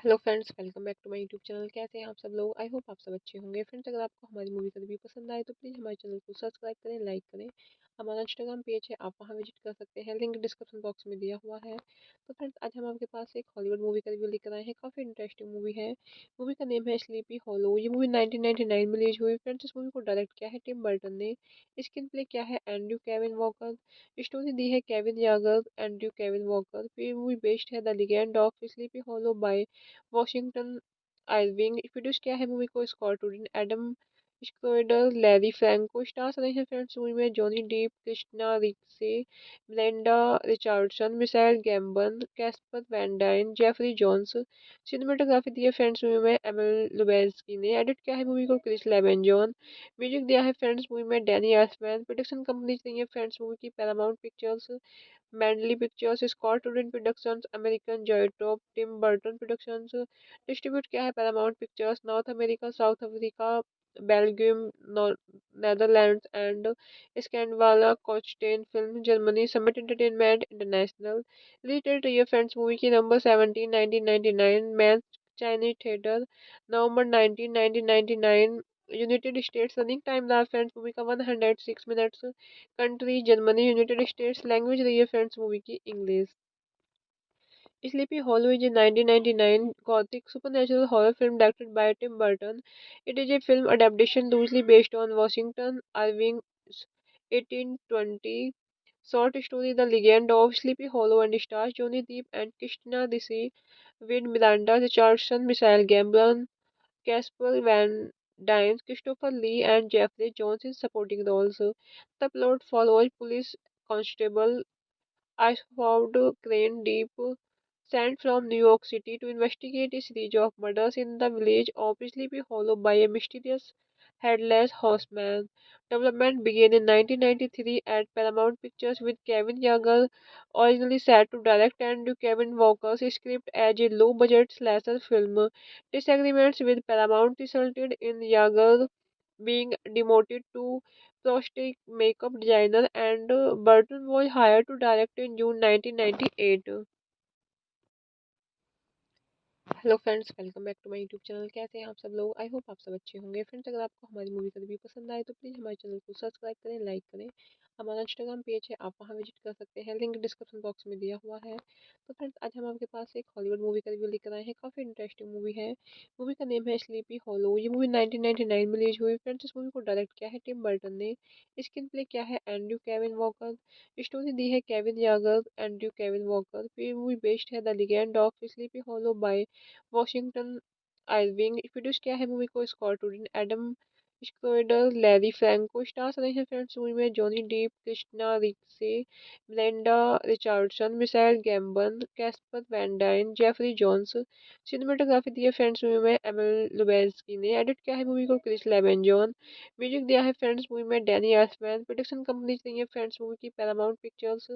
Hello friends, welcome back to my YouTube channel. कैसे हैं आप सब लोग? I hope आप सब अच्छे होंगे। Friends, अगर आपको हमारी मूवी का रिव्यू पसंद आए तो प्लीज़ हमारे चैनल को सब्सक्राइब करें, लाइक करें। हमारा इंस्टाग्राम पेज है, आप वहां विजिट कर सकते हैं, लिंक डिस्क्रिप्शन बॉक्स में दिया हुआ है। तो फ्रेंड्स, आज हम आपके पास एक हॉलीवुड मूवी का रिव्यू लेकर आए हैं। काफ़ी इंटरेस्टिंग मूवी है। मूवी का नेम है स्लीपी हॉलो। ये मूवी 1999 में रिलीज हुई। फ्रेंड्स, इस मूवी को डायरेक्ट किया है टिम बर्टन ने। स्क्रीन प्ले किया है एंड्रयू केविन वॉकर। स्टोरी दी है Kevin Yagher, Andrew Kevin Walker. फिर मूवी बेस्ड है the legend of sleepy hollow by Washington Irving. Produce किया है मूवी को Scott Rudin, Adam Schroeder, Larry Franco. Stars रहे हैं फ्रेंड्स मूवी में Johnny Depp, Christina Ricci, ब्लेंडा Richardson, Michael Gambon, Casper Van Dien, Jeffrey Jones. Cinematography दी है friends movie में Emil लुबेंस्की ने। एडिट किया है मूवी को क्रिस लेवेंजॉन। म्यूजिक दिया है फ्रेंड्स मूवी में डैनी एल्फमैन। प्रोडक्शन कंपनी रही है फ्रेंड्स मूवी की Paramount pictures, Mandalay pictures, Scott Rudin productions, American Zoetrope, Tim Burton productions. Distribute किया है Paramount pictures, north America, south Africa, Belgium, Netherlands and स्कैंडवाला कोचटेन film, Germany, summit entertainment international. Related रही है friends movie की number 17 1999 match Chinese theatre, नवंबर 19 1999। United States. Running time रहा friends movie का 106 minutes. Country Germany, United states. Language रही है friends movie की English. Sleepy Hollow is a 1999 gothic supernatural horror film directed by Tim Burton. It is a film adaptation loosely based on Washington Irving's 1820 short story The Legend of Sleepy Hollow and stars Johnny Depp and Christina Ricci with Miranda Richardson, Michael Gambon, Casper Van Dien, Christopher Lee, and Jeffrey Jones in supporting roles. The plot follows police constable Ashford Crane Deep, sent from New York City to investigate a series of murders in the village of Sleepy Hollow by a mysterious headless horseman. Development began in 1993 at Paramount Pictures with Kevin Yeager originally set to direct and Kevin Walker's script as a low-budget slasher film. Disagreements with Paramount resulted in Yeager being demoted to prosthetic makeup designer, and Burton was hired to direct in June 1998. Hello friends, welcome back to my YouTube channel. कैसे हैं आप सब लोग? I hope आप सब अच्छे होंगे। Friends, अगर आपको हमारी मूवी का रिव्यू पसंद आए तो प्लीज़ हमारे चैनल को सब्सक्राइब करें, लाइक करें। हमारा इंस्टाग्राम पेज है, आप वहां विजिट कर सकते हैं, लिंक डिस्क्रिप्शन बॉक्स में दिया हुआ है। तो फ्रेंड्स, आज हम आपके पास एक हॉलीवुड मूवी का रिव्यू लेकर आए हैं। काफ़ी इंटरेस्टिंग मूवी है। मूवी का नेम है स्लीपी हॉलो। ये मूवी 1999 में रिलीज हुई। फ्रेंड्स, इस मूवी को डायरेक्ट किया है टिम बर्टन ने। स्क्रीन प्ले किया है एंड्रयू केविन वॉकर। स्टोरी दी है Kevin Yagher, Andrew Kevin Walker. फिर मूवी बेस्ड है the legend of sleepy hollow by Washington Irving. Produce किया है मूवी को Scott Rudin, Adam Schroeder, Larry Franco. Stars रहे हैं फ्रेंड्स मूवी में Johnny Depp, Christina Ricci, ब्लेंडा Richardson, Michael Gambon, Casper Van Dien, Jeffrey Jones. Cinematography दी है friends movie में Emil लुबेस्की ने। एडिट किया है मूवी को क्रिस लेवेंजॉन। म्यूजिक दिया है फ्रेंड्स मूवी में डैनी एल्फमैन। प्रोडक्शन कंपनीज रही है फ्रेंड्स मूवी की Paramount pictures,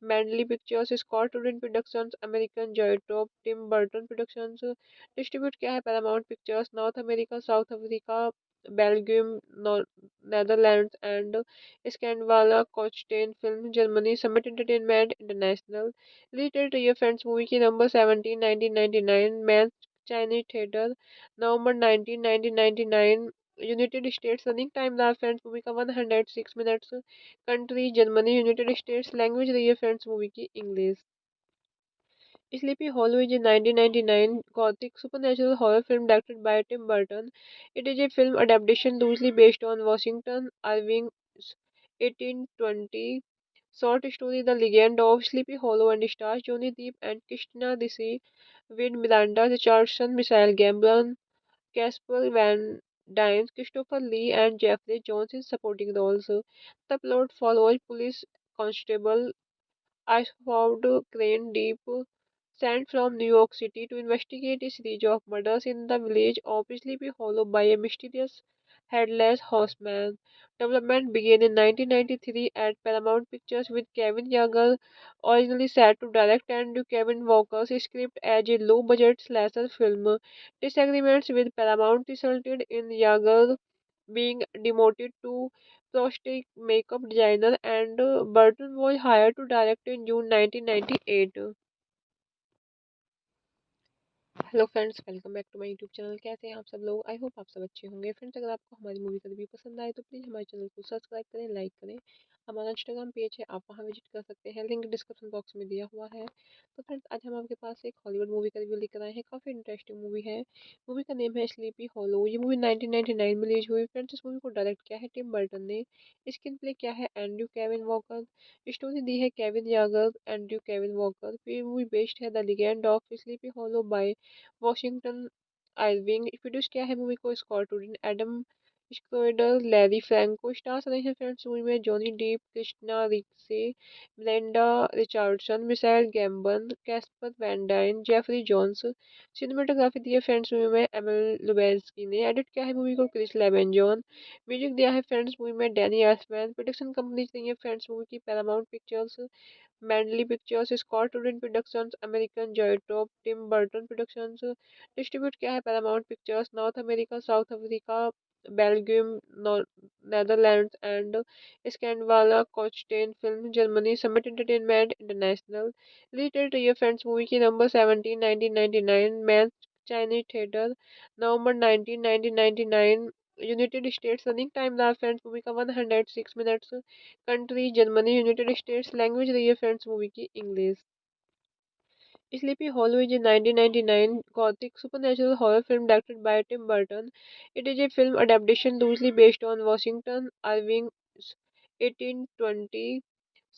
Mandalay pictures, Scott Rudin productions, American Zoetrope, Tim Burton productions. Distribute किया है Paramount pictures, north America, south Africa, Belgium, Netherlands and स्कैंडवाला कोचटेन film, Germany, summit entertainment international. Release date रही है friends movie की नवंबर 17 1999, match Chinese theatre, नवंबर 19 1999, United States. Running time रहा friends movie का 106 minutes. Country Germany, United states. Language रही है friends movie की English. Sleepy Hollow is a 1999 gothic supernatural horror film directed by Tim Burton. It is a film adaptation loosely based on Washington Irving's 1820 short story The Legend of Sleepy Hollow and stars Johnny Depp and Christina Ricci with Miranda Richardson, Michael Gambon, Casper Van Dien, Christopher Lee, and Jeffrey Jones in supporting roles. The plot follows police constable Ashford Crane Deep, sent from New York City to investigate a series of murders in the village of Sleepy Hollow by a mysterious headless horseman. Development began in 1993 at Paramount Pictures with Kevin Yeager originally set to direct and Kevin Walker's script as a low-budget slasher film. Disagreements with Paramount resulted in Yeager being demoted to prosthetic makeup designer, and Burton was hired to direct in June 1998. Hello friends, welcome back to my YouTube channel. कैसे हैं आप सब लोग? I hope आप सब अच्छे होंगे। Friends, अगर आपको हमारी मूवी का रिव्यू पसंद आए तो प्लीज़ हमारे चैनल को सब्सक्राइब करें, लाइक करें। हमारा इंस्टाग्राम पेज है, आप वहां विजिट कर सकते हैं, लिंक डिस्क्रिप्शन बॉक्स में दिया हुआ है। तो फ्रेंड्स, आज हम आपके पास एक हॉलीवुड मूवी का रिव्यू लेकर आए हैं। काफ़ी इंटरेस्टिंग मूवी है। मूवी का नेम है स्लीपी हॉलो। ये मूवी 1999 में रिलीज हुई। फ्रेंड्स, इस मूवी को डायरेक्ट किया है टिम बर्टन ने। स्क्रीन प्ले किया है एंड्रयू केविन वॉकर। स्टोरी दी है Kevin Yagher, Andrew Kevin Walker. फिर मूवी बेस्ड है the legend of sleepy hollow by Washington Irving. Produce किया है मूवी को Scott Rudin, Adam Schroeder, Larry Franco. Stars रहे हैं फ्रेंड्स मूवी में Johnny Depp, Christina Ricci, ब्लेंडा Richardson, Michael Gambon, Casper Van Dien, Jeffrey Jones. Cinematography दी है friends movie में Emil लुबेस्की ने। एडिट किया है मूवी को क्रिस लेवेंजॉन। म्यूजिक दिया है फ्रेंड्स मूवी में डैनी एल्फमैन। प्रोडक्शन कंपनीज रही है फ्रेंड्स मूवी की Paramount pictures, Mandalay pictures, Scott Rudin productions, American Zoetrope, Tim Burton productions. Distribute किया है Paramount pictures, north America, south Africa, Belgium, Netherlands and स्कैंडवाला कोचटेन film, Germany, summit entertainment international. Release date रही है friends movie की नवंबर 17 1999, match Chinese theatre, नवंबर 19 1999, United States. Running time रहा friends movie का 106 minutes. Country Germany, United states. Language रही है friends movie की English. Sleepy Hollow is a 1999 gothic supernatural horror film directed by Tim Burton. It is a film adaptation loosely based on Washington Irving's 1820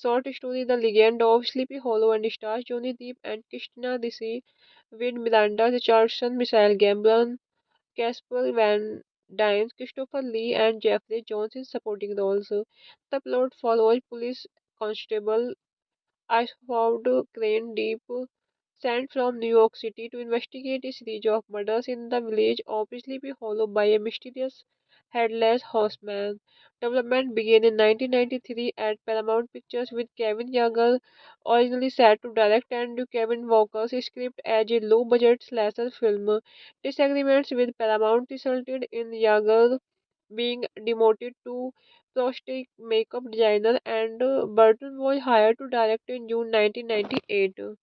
short story The Legend of Sleepy Hollow and stars Johnny Depp and Christina Ricci with Miranda Richardson, Michael Gambon, Casper Van Dien, Christopher Lee, and Jeffrey Jones in supporting roles. The plot follows police constable Ashford Crane Deep, sent from New York City to investigate a series of murders in the village of Sleepy Hollow by a mysterious headless horseman. Development began in 1993 at Paramount Pictures with Kevin Yeager originally set to direct and Kevin Walker's script as a low-budget slasher film. Disagreements with Paramount resulted in Yeager being demoted to prosthetic makeup designer, and Burton was hired to direct in June 1998.